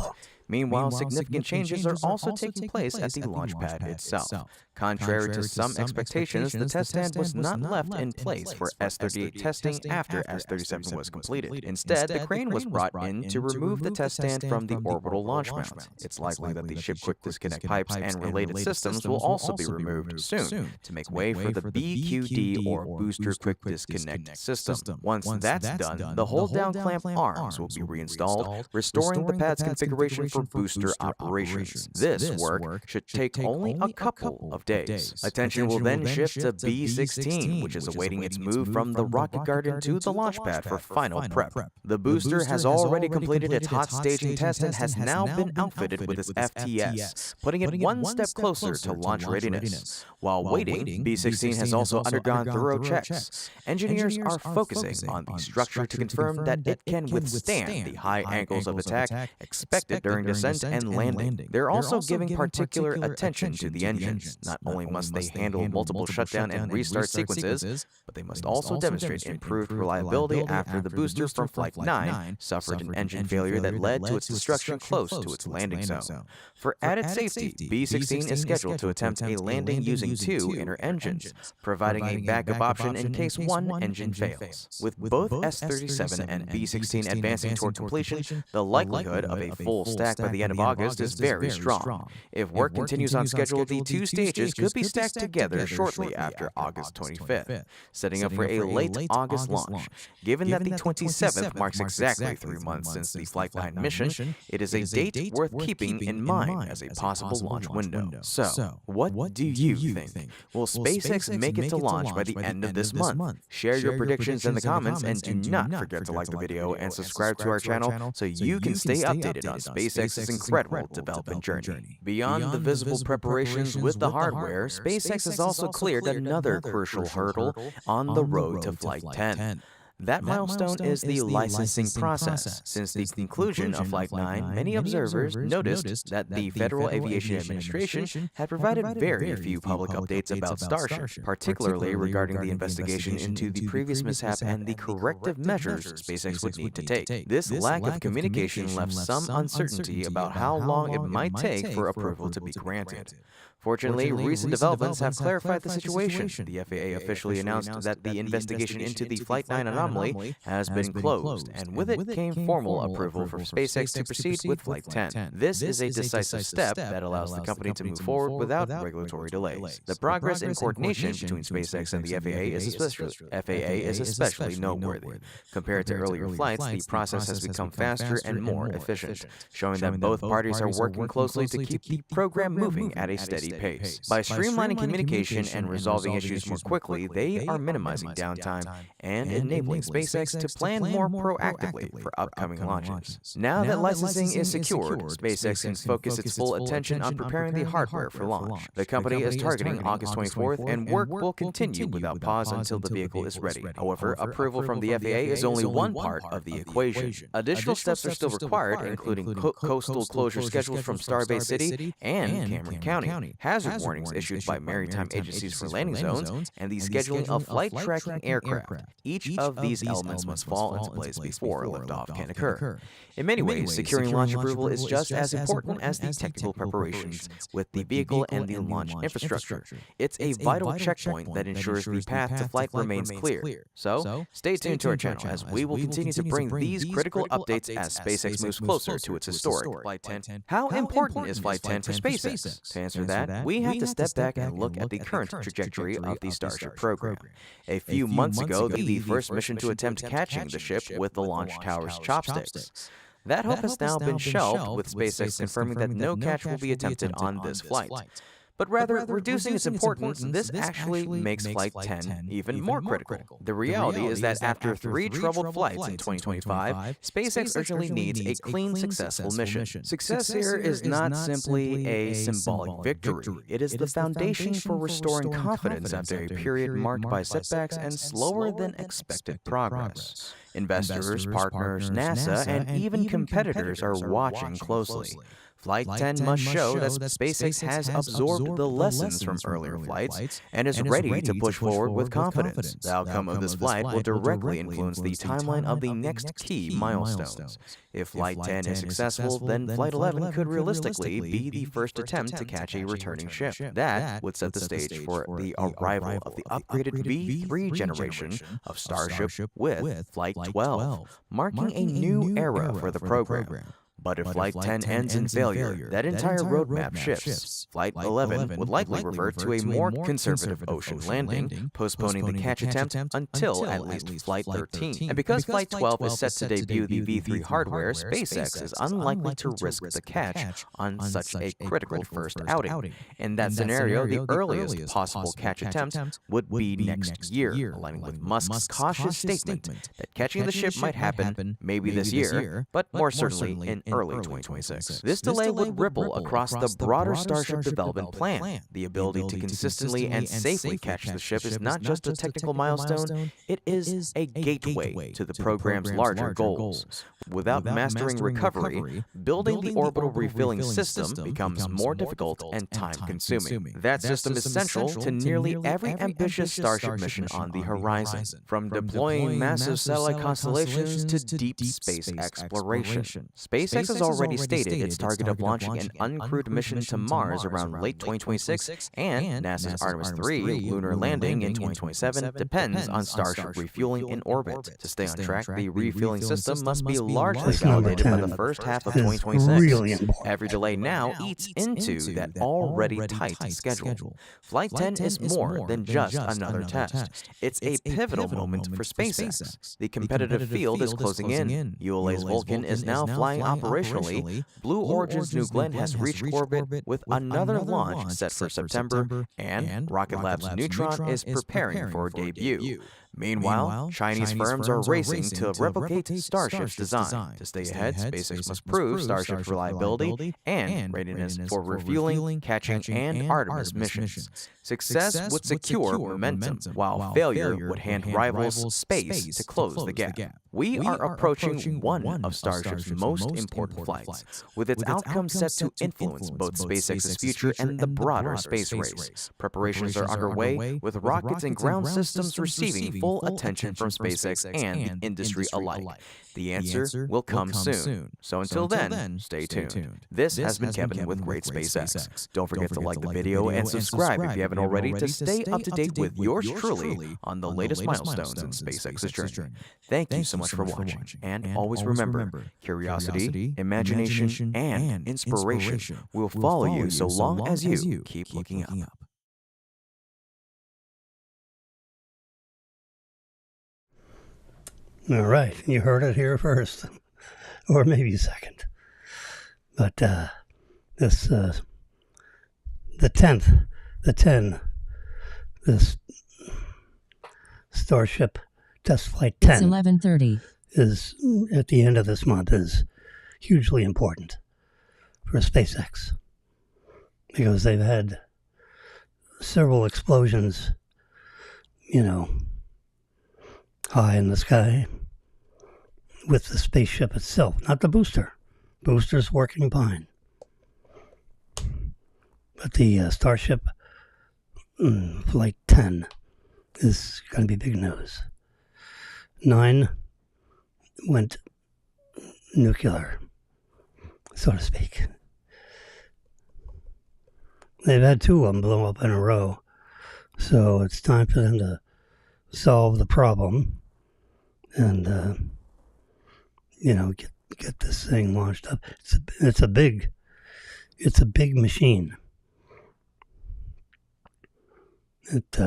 Meanwhile, significant changes are also taking place at the launch pad itself. Contrary to some expectations, the test stand was not left in place for S-38 testing after S-37 was completed. Instead, the crane was brought in to remove the test stand from the orbital launch mount. It's likely that the ship quick disconnect pipes and related systems will also be removed soon to make way for the BQD, or Booster Quick Disconnect System. Once that's done, the hold-down clamp arms will be reinstalled, restoring the pad's configuration for booster operations. This work should take only a couple of days. Attention will then shift to B-16, which is awaiting its move from the rocket garden to the launch pad for final prep. The booster has already completed its hot staging test and has now been outfitted with its FTS, putting it one step closer to launch readiness. While waiting, B-16 has also undergone thorough checks. Engineers are focusing on the structure to confirm that it can withstand the high angles of attack expected during descent and landing. They're also giving particular attention to the engines. Not only must they handle multiple shutdown and restart sequences, but they must also demonstrate improved reliability after the booster from Flight 9 suffered an engine failure that led to its destruction close to its landing zone. For added safety, B-16 is scheduled to attempt a landing using 2 inner engines, providing a backup option in case one engine fails. With both S-37 and B-16 advancing toward completion, the likelihood of a full stack by the end of August is very strong. If work continues on schedule, the 2 stages could be stacked together shortly after August 25th, setting up for a late August launch. Given that the 27th marks exactly 3 months since the Flight 9 mission, it is a date worth keeping in mind as a possible launch window. So, what do you think? Will SpaceX make it to launch by the end of this month? Share your predictions in the comments, and do not forget to like the video and subscribe to our channel so you can stay updated on SpaceX's incredible development journey. Beyond the visible preparations with the hardware, SpaceX has also cleared another crucial hurdle on the road to Flight 10. That milestone is the licensing process. Since the conclusion of Flight 9, many observers noticed that the Federal Aviation Administration had provided very few public updates about Starship, particularly regarding the investigation into the previous mishap and the corrective measures SpaceX would need to take. This lack of communication left some uncertainty about how long it might take for approval to be granted. Fortunately, recent developments have clarified the situation. The FAA officially announced that the investigation into the Flight 9 anomaly has been closed, and with it came formal approval for SpaceX to proceed with Flight 10. This is a decisive step that allows the company to move forward without regulatory delays. The progress in coordination between SpaceX and the FAA is especially noteworthy. Compared to earlier flights, the process has become faster and more efficient, showing that both parties are working closely to keep the program moving at a steady pace. By streamlining communication and resolving issues more quickly, they are minimizing downtime and enabling SpaceX to plan more proactively for upcoming launches. Now that licensing is secured, SpaceX can focus its full attention on preparing the hardware for launch. The company is targeting August 24th, and work will continue without pause until the vehicle is ready. However, approval from the FAA is only one part of the equation. Additional steps are still required, including coastal closure schedules from Starbase City and Cameron County, hazard warnings issued by maritime agencies for landing zones, and the scheduling of flight tracking aircraft. Each of these elements must fall into place before liftoff can occur. In many ways, securing launch approval is just as important as the technical preparations with the vehicle and the launch infrastructure. It's a vital checkpoint that ensures the path to flight remains clear. So, stay tuned to our channel as we will continue to bring these critical updates as SpaceX moves closer to its historic Flight 10. How important is Flight 10 for SpaceX? To answer that, we have to step back and look at the current trajectory of the Starship program. A few months ago, the first mission to attempt catching the ship with the launch tower's chopsticks. That hope has now been shelved, with SpaceX confirming that no catch will be attempted on this flight. But rather, reducing its importance, this actually makes Flight 10 even more critical. The reality is that after 3 troubled flights in 2025, SpaceX urgently needs a clean, successful mission. Success here is not simply a symbolic victory. It is the foundation for restoring confidence after a period marked by setbacks and slower than expected progress. Investors, partners, NASA, and even competitors are watching closely. Flight 10 must show that SpaceX has absorbed the lessons from earlier flights and is ready to push forward with confidence. The outcome of this flight will directly influence the timeline of the next key milestones. If Flight 10 is successful, then Flight 11 could realistically be the first attempt to catch a returning ship. That would set the stage for the arrival of the upgraded V3 generation of Starship with Flight 12, marking a new era for the program. But if Flight 10 ends in failure, that entire roadmap shifts. Flight 11 would likely revert to a more conservative ocean landing, postponing the catch attempt until at least Flight 13. And because Flight 12 is set to debut the V3 hardware, SpaceX is unlikely to risk the catch on such a critical first outing. In that scenario, the earliest possible catch attempt would be next year, aligning with Musk's cautious statement that catching the ship might happen maybe this year, but more certainly in early 2026. This delay would ripple across the broader Starship development plan. The ability to consistently and safely catch the ship is not just a technical milestone, it is a gateway to the program's larger goals. Without mastering recovery, building the orbital refilling system becomes more difficult and time-consuming. That system is central to nearly every ambitious Starship mission on the horizon, from deploying massive satellite constellations to deep space exploration. SpaceX has already stated its target of launching an uncrewed mission to Mars around late 2026, and NASA's Artemis 3 lunar landing in 2027 depends on Starship refueling in orbit. To stay on track, the refueling system must be largely validated by the first half of 2026. Every delay now eats into that already tight schedule. Flight 10 is more than just another test. It's a pivotal moment for SpaceX. The competitive field is closing in. ULA's Vulcan is now flying operationally. Blue Origin's New Glenn has reached orbit with another launch set for September, and Rocket Lab's Neutron is preparing for debut. Meanwhile, Chinese firms are racing to replicate Starship's design. To stay ahead, SpaceX must prove Starship's reliability and readiness for refueling, catching, and Artemis missions. Success would secure momentum, while failure would hand rivals space to close the gap. We are approaching one of Starship's most important flights, with its outcome set to influence both SpaceX's future and the broader space race. Preparations are underway, with rockets and ground systems receiving full attention from SpaceX and the industry alike. The answer will come soon. So until then, stay tuned. This has been Kevin with Great SpaceX. Don't forget to like the video and subscribe if you haven't already to stay up to date with yours truly on the latest milestones in SpaceX's journey. Thank you so much for watching, and always remember, curiosity, imagination, and inspiration will follow you so long as you keep looking up. All right, you heard it here first, or maybe second. But this, the 10, this Starship Test Flight 10 It's 11:30. is at the end of this month is hugely important for SpaceX because they've had several explosions, high in the sky with the spaceship itself, not the booster. Booster's working fine. But the Starship Flight 10 is going to be big news. 9 went nuclear, so to speak. They've had 2 of them blow up in a row, so it's time for them to solve the problem and get this thing launched up. It's a big machine. It's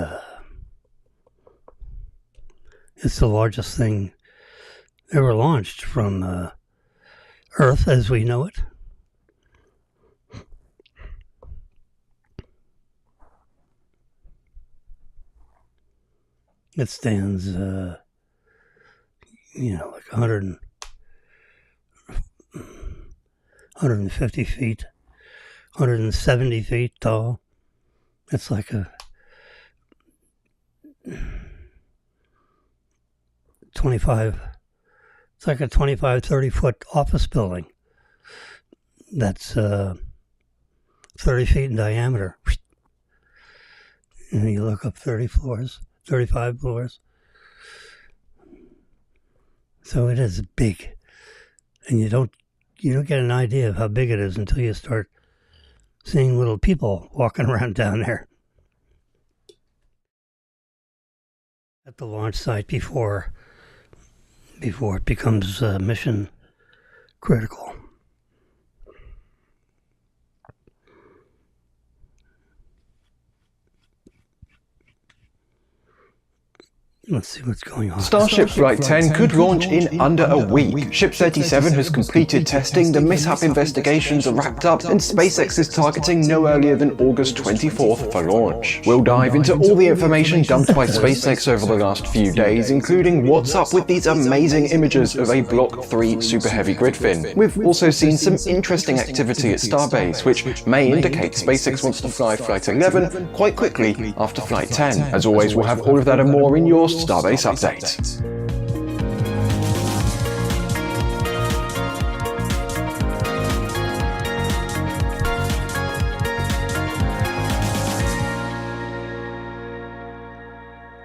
the largest thing ever launched from Earth as we know it. It stands, like 150 feet, 170 feet tall. It's like a 25, 30 foot office building that's 30 feet in diameter. And you look up 35 floors. So it is big. And you don't get an idea of how big it is until you start seeing little people walking around down there at the launch site before it becomes mission critical. Let's see what's going on. Starship Flight 10 could launch in under a week. Ship 37 has completed testing, the mishap investigations are wrapped up, and SpaceX is targeting no earlier than August 24th for launch. We'll dive into all the information dumped by SpaceX over the last few days, including what's up with these amazing images of a Block 3 Super Heavy grid fin. We've also seen some interesting activity at Starbase, which may indicate SpaceX wants to fly Flight 11 quite quickly after Flight 10. As always, we'll have all of that and more in your Starbase update.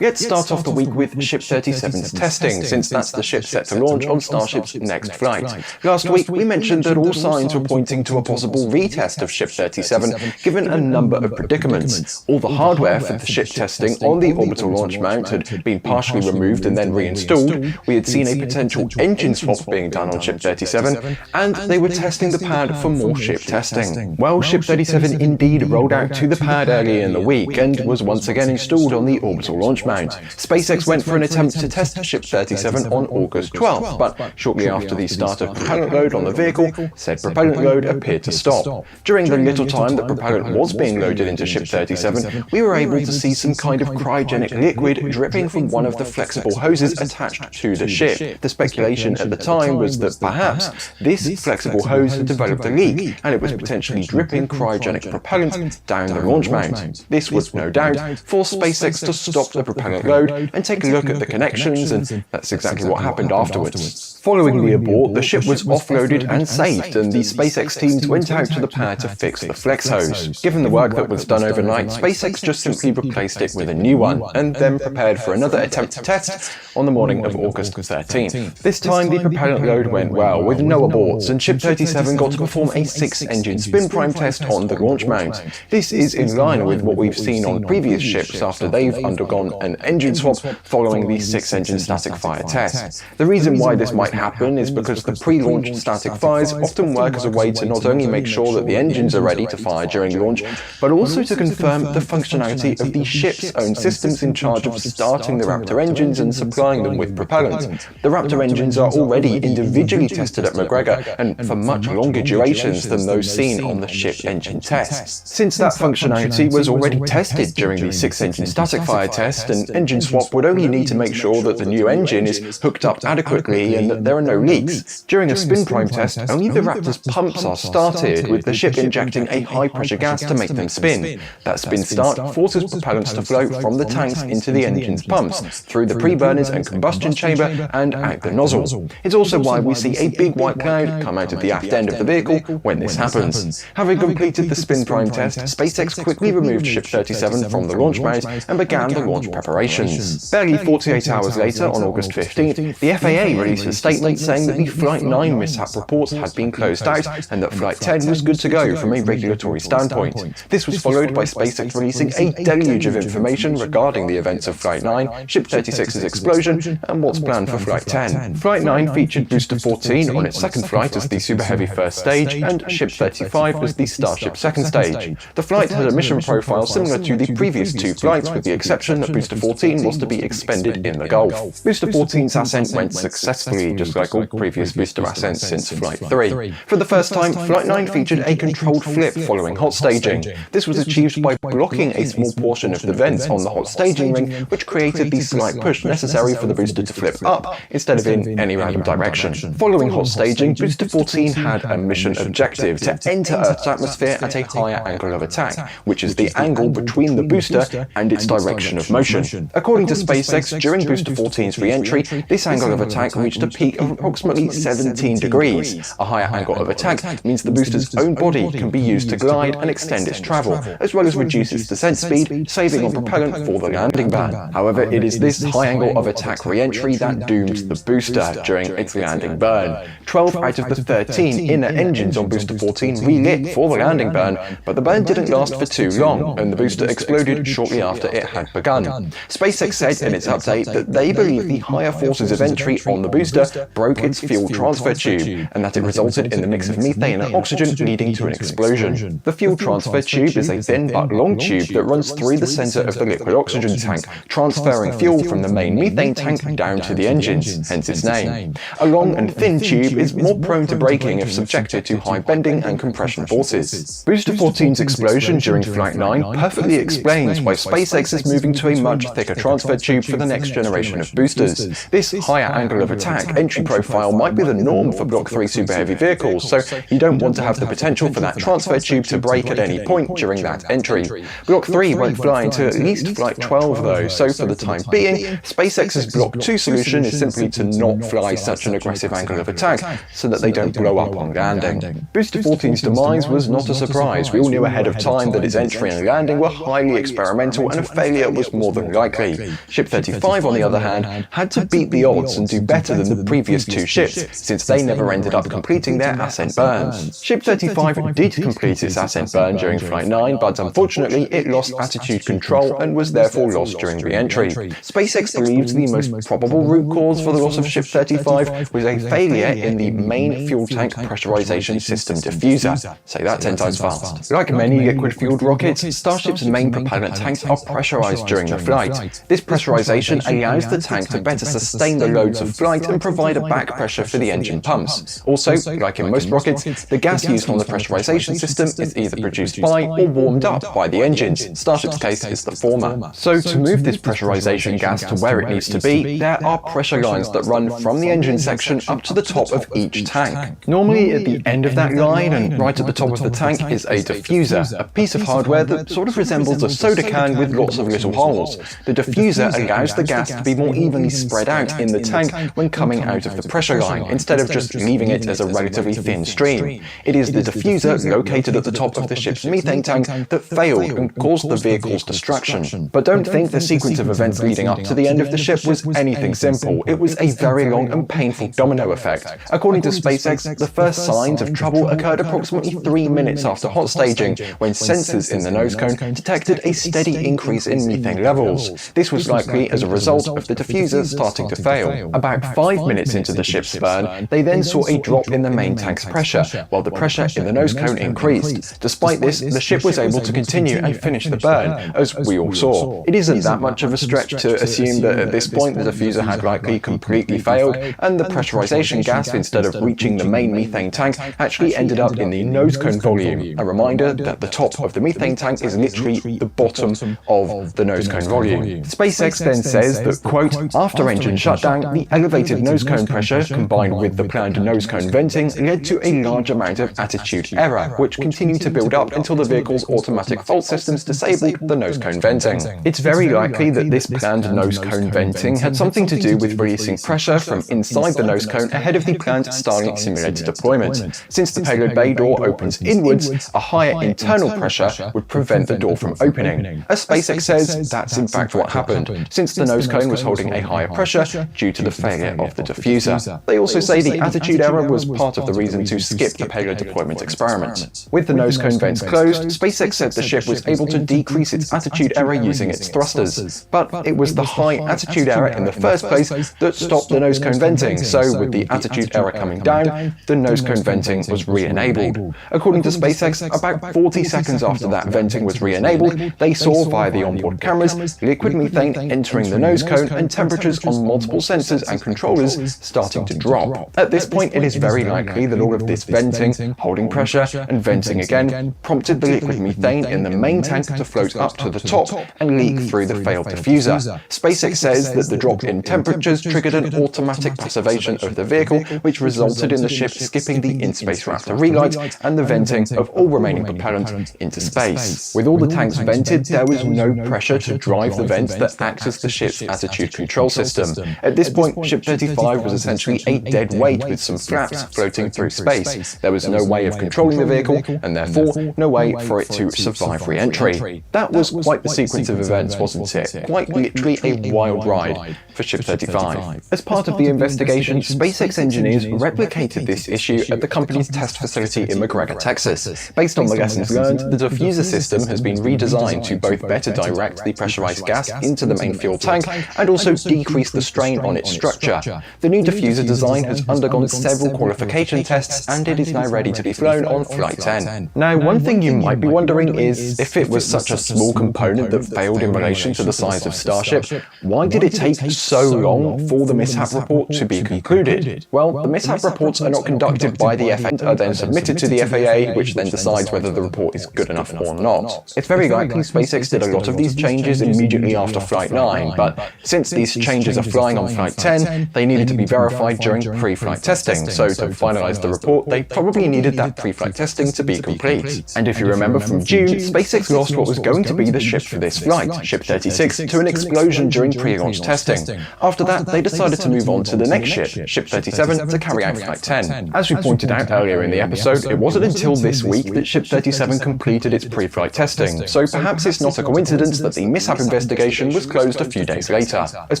Let's start off the week with Ship 37's testing, since that's the ship set to launch on Starship's next flight. Last week, we mentioned that all signs were pointing to a possible retest of Ship 37, given a number of predicaments. All the hardware for the ship testing on the orbital launch mount had been partially removed and then reinstalled. We had seen a potential engine swap being done on Ship 37, and they were testing the pad for more ship testing. Well, Ship 37 indeed rolled out to the pad earlier in the week and was once again installed on the orbital launch mount. SpaceX went for an attempt to test Ship 37 on August 12th, but shortly after the start of propellant load on the vehicle, said propellant load appeared to stop. During the little time that propellant was being loaded into Ship 37, we were able to see some kind of cryogenic liquid dripping from one of the flexible hoses attached to the ship. The speculation at the time was that perhaps this flexible hose had developed a leak, and it was potentially dripping cryogenic propellant down the launch mount. This would no doubt force SpaceX to stop the propellant load and take a look at the connections, and that's exactly what happened afterwards. Following the abort, the ship was offloaded and saved, and the SpaceX teams went out to the pad to fix the flex hose. Given the work that was done overnight, SpaceX just simply replaced it with a new one, and then prepared for another attempt to test on the morning of August 13th. This time the propellant load went well, with no aborts, and Ship 37 got to perform a 6-engine spin prime test on the launch mount. This is in line with what we've seen on previous ships after they've undergone an engine swap following the 6-engine static fire test. The reason why this might happen is because the pre-launch static fires often work as a way to not only make sure that the engines are ready to fire during launch, but also to confirm the functionality of the ship's own systems in charge of starting the Raptor engines and supplying them with propellant. The Raptor engines are already individually tested at McGregor, and for much longer durations than those seen on the ship engine tests. Since that functionality was already tested during the 6-engine static fire test, an engine swap would only need to make sure that the new engine is hooked up adequately and that there are no leaks. During a spin prime test, only the Raptor's pumps are started, with the ship injecting a high-pressure gas to make them spin. That spin start forces propellants to flow from the tanks into the engine's pumps, through the pre-burners and combustion chamber, and out the nozzle. It's also why we see a big white cloud come out of the aft end of the vehicle when this happens. Having completed the spin prime test, SpaceX quickly removed Ship 37 from the launch mount and began the launch preparations. Barely 48 hours later, on August 15th, the FAA released a statement saying that the Flight 9 mishap reports had been closed out and that Flight 10 was good to go from a regulatory standpoint. This was followed by SpaceX releasing a deluge of information regarding the events of Flight 9, Ship 36's explosion, and what's planned for Flight 10. Flight 9 featured Booster 14 on its second flight as the Super Heavy first stage, and Ship 35 was the Starship second stage. The flight had a mission profile similar to the previous two flights, with the exception that Booster Booster 14 was to be expended in the Gulf. Booster 14's ascent went successfully, just like all previous booster ascents since Flight 3. For the first time, Flight 9 featured a controlled flip following hot staging. This was achieved by blocking a small portion of the vents on the hot staging ring, which created the slight push necessary for the booster to flip up instead of in any random direction. Following hot staging, Booster 14 had a mission objective to enter Earth's atmosphere at a higher angle of attack, which is the angle between the booster and its direction of motion. According to SpaceX, during Booster 14's re-entry, this angle of attack reached a peak of approximately 17 degrees. A higher angle of attack means the booster's own body can be used to glide and extend its travel, as well as reduce its descent speed, saving on propellant for the landing burn. However, it is this high angle of attack re-entry that doomed the booster during its landing burn. 12 out of the 13 inner engines on Booster 14 relit for the landing burn, but the burn didn't last for too long, and the booster exploded shortly after it had begun. SpaceX said in its update that they believe the higher forces of entry on the booster broke its fuel transfer tube, and that it resulted in the mix of methane and oxygen leading to an explosion. The fuel transfer tube is a thin but long tube that runs through the center of the liquid oxygen tank, transferring fuel from the main methane tank down to the engines, hence its name. A long and thin tube is more prone to breaking if subjected to high bending and compression forces. Booster 14's explosion during Flight 9 perfectly explains why SpaceX is moving to a much thicker transfer tube for the next generation of boosters. This higher angle of attack entry profile might be the norm for Block 3 super heavy vehicles, so you don't want to have the potential for that transfer tube to break at any point during that entry. Block 3 won't fly into at least Flight 12 though, so for the time being, SpaceX's Block 2 solution is simply to not fly such an aggressive angle of attack so that they don't blow up on landing. Booster 14's demise was not a surprise. We all knew ahead of time that its entry and landing were highly experimental and a failure was more than likely. Ship 35, on the other hand, had to beat the odds and do better than the previous two ships, since they never ended up completing their ascent burns. Ship 35 did complete its ascent burn during Flight 9, but unfortunately it lost attitude control and was therefore lost during re-entry. SpaceX believes the most probable root cause for the loss of Ship 35 was a failure in the main fuel tank pressurization system diffuser. Say that 10 times fast. Like many liquid-fueled rockets, Starship's main propellant tanks are pressurized during the flight. This pressurization allows the tank to better sustain the loads of flight and provide a back pressure for the engine pumps. Also, like in most rockets, the gas used on the pressurization system is either produced by or warmed up by the engines. Starship's case is the former. So to move this pressurization gas to where it needs to be, there are pressure lines that run from the engine section up to the top of each tank. Normally at the end of that line and right at the top of the tank is a diffuser, a piece of hardware that sort of resembles a soda can with lots of little holes. The diffuser allows the gas to be more evenly spread out in the tank when coming out of the pressure line, instead of just leaving it as a relatively thin stream. It is the diffuser located at the top of the ship's methane tank that failed and caused the vehicle's destruction. But don't think the sequence of events leading up to the end of the ship was anything simple. It was a very long and painful domino effect. According to SpaceX, the first signs of trouble occurred approximately 3 minutes after hot staging, when sensors in the nose cone detected a steady increase in methane levels. This was likely as a result of the diffuser starting to fail. About 5 minutes into the ship's burn, they then saw a drop in the main tank's pressure, while the pressure in the nose cone increased. Despite this, the ship was able to continue and finish the burn, as we all saw. It isn't that much of a stretch to assume that at this point the diffuser had likely completely failed, and the pressurization gas, instead of reaching the main methane tank, actually ended up in the nose cone volume. A reminder that the top of the methane tank is literally the bottom of the nose cone volume. SpaceX then says that, quote, after engine shutdown, the elevated nose cone pressure combined with the planned nose cone venting led to a large amount of attitude error, which continued to build up until the vehicle's automatic fault systems disabled the nose cone venting. It's very likely that this planned nose cone venting had something to do with releasing pressure from inside the nose cone ahead of the planned Starlink simulator deployment. Since the payload bay door opens inwards, a higher internal pressure would prevent the door from opening. As SpaceX says, that's in fact what happened, since the nose cone was holding a higher pressure due to the failure of the diffuser. They also say the attitude error was part of the reason to skip the payload deployment experiment. With the nose cone vents closed, SpaceX said the ship was able to decrease its attitude error using its thrusters. But it was the high attitude error in the first place that stopped the nose cone venting, so with the attitude error coming down, the nose cone venting was re-enabled. According to SpaceX, about 40 seconds after that venting was re-enabled, they saw via the onboard cameras liquid methane entering the nose cone, and temperatures on multiple sensors and controllers starting to drop. At this point, it is very likely that all of this venting, holding pressure, and venting again prompted the liquid methane in the main tank to float up to the top and leak through the failed diffuser. SpaceX says that the drop in temperatures triggered an automatic passivation of the vehicle, which resulted in the ship skipping the in-space Raptor relight and the venting of all remaining propellant into space. With all the tanks vented, there was no pressure to drive the vents that act as the ship's attitude control system. At this point, Ship 35 was essentially a dead weight with some flaps floating through space. There was no way of controlling the vehicle, and therefore no way for it to survive re-entry. That was quite the sequence of events, wasn't it? Quite literally a wild ride for Ship 35. As part of the investigation, SpaceX engineers replicated this issue at the company's test facility in McGregor, Texas. Based on the lessons learned, the diffuser system has been redesigned to both better direct the pressurized gas into the main fuel tank and also decrease the strain on its structure. The new diffuser design has undergone several qualification tests, and it is now ready to be flown on Flight 10. Now, one thing you might be wondering is, if it was such a small component that failed in relation to the size of Starship, why did it take so long for the mishap report to be concluded? Well, the mishap reports are not conducted by the FAA, are then submitted to the FAA, which then decides whether the report is good enough or not. It's very likely SpaceX did a lot of these changes immediately after Flight 9, but since these changes are flying on Flight 10, they needed to be verified during pre-flight testing, so to finalize the report, they probably needed that pre-flight testing to be complete. And if you remember from June, SpaceX lost what was going to be the ship for this flight, Ship 36, to an explosion during pre-launch testing. After that, they decided to move on to the next ship, Ship 37, to carry out Flight 10. As we pointed out earlier in the episode, it wasn't until this week that Ship 37 completed its pre-flight testing, so perhaps it's not a coincidence that the mishap investigation was closed a few days later. As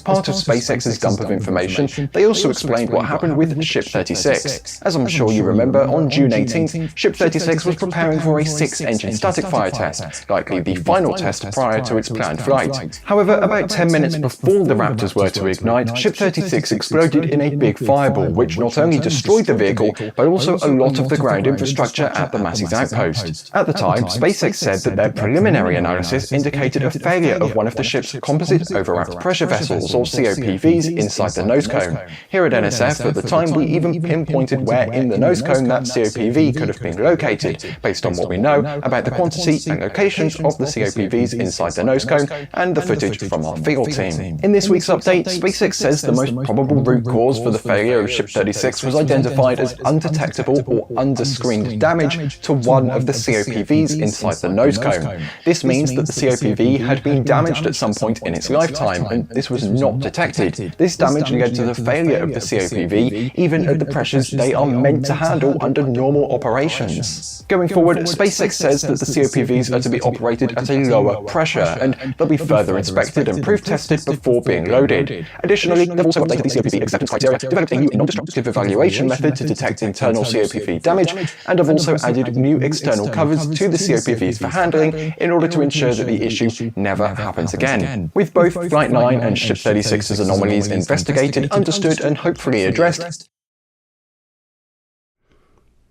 part of SpaceX's dump of information, they also explained what happened with Ship 36. As I'm sure you remember, on June 18th, Ship 36 was preparing for a 6-engine static fire test, likely the final test prior to its planned flight. However, about 10 minutes before the Raptors were to ignite, Ship 36 exploded in a big fireball, which not only destroyed the vehicle, but also a lot of the ground infrastructure at the Massey's outpost. At the time, SpaceX said that their preliminary analysis indicated a failure of one of the ship's composite overwrapped pressure vessels, or COPVs, inside the nose cone. Here at NSF, at the time, we even pinpointed where in the nose cone that COPV could have been located, based on what we know about the quantity and locations of the COPVs inside the nose cone and the footage from our field team. In this week's update, SpaceX says the most probable root cause for the failure of Ship 36 was identified as undetectable or underscreened damage to one of the COPVs inside the nose cone. This means that the COPV had been damaged at some point in its lifetime, and this was not detected. This damage led to the failure of the COPV, even at the pressures they are meant to handle under normal operations. Going forward, SpaceX says that the COPVs are to be operated at a lower pressure, and they'll be further inspected and proof-tested before being loaded. Additionally, they've also updated the COPV acceptance criteria, developed a new non-destructive evaluation method to detect internal COPV damage, and have also added new external covers to the COPVs for handling in order to ensure that the issue never happens again. With both Flight 9 and Ship 36's anomalies investigated, understood, and hopefully addressed.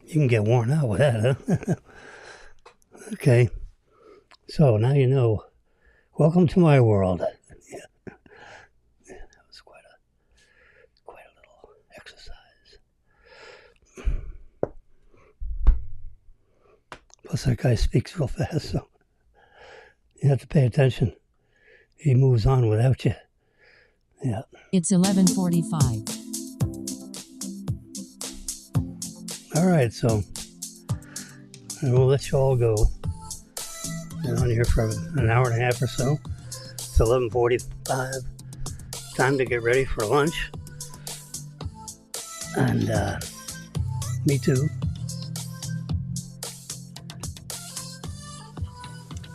You can get worn out with that, huh? Okay. So now you know. Welcome to my world. Yeah. That was quite a little exercise. Plus that guy speaks real fast, so you have to pay attention. He moves on without you. Yeah. It's 11:45. All right, so we'll let you all go. Been on here for an hour and a half or so. It's 11:45. Time to get ready for lunch. And me too.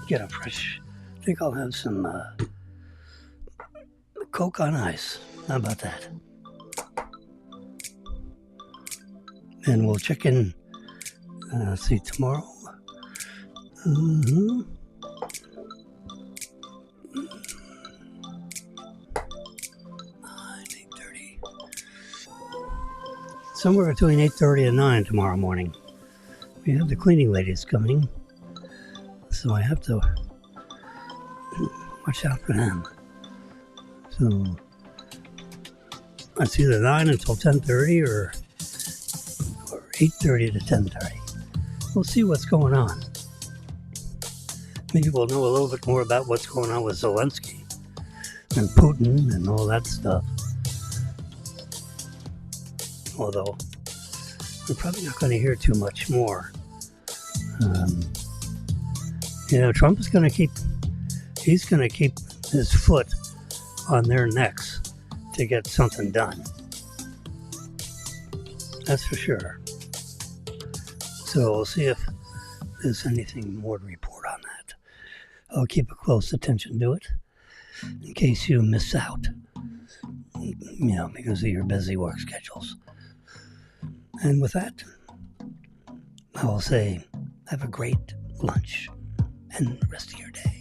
Get a fresh. I think I'll have some Coke on ice. How about that? And we'll check in, see, tomorrow. 8:30. Somewhere between 8:30 and 9 tomorrow morning. We have the cleaning ladies coming. So I have to watch out for them. So it's either 9 until 10:30 or 8:30 to 10:30. We'll see what's going on. Maybe we'll know a little bit more about what's going on with Zelensky and Putin and all that stuff. Although we're probably not going to hear too much more. Trump is going to keep his foot on their necks to get something done. That's for sure. So we'll see if there's anything more to report on that. I'll keep a close attention to it in case you miss out, because of your busy work schedules. And with that, I will say have a great lunch and the rest of your day.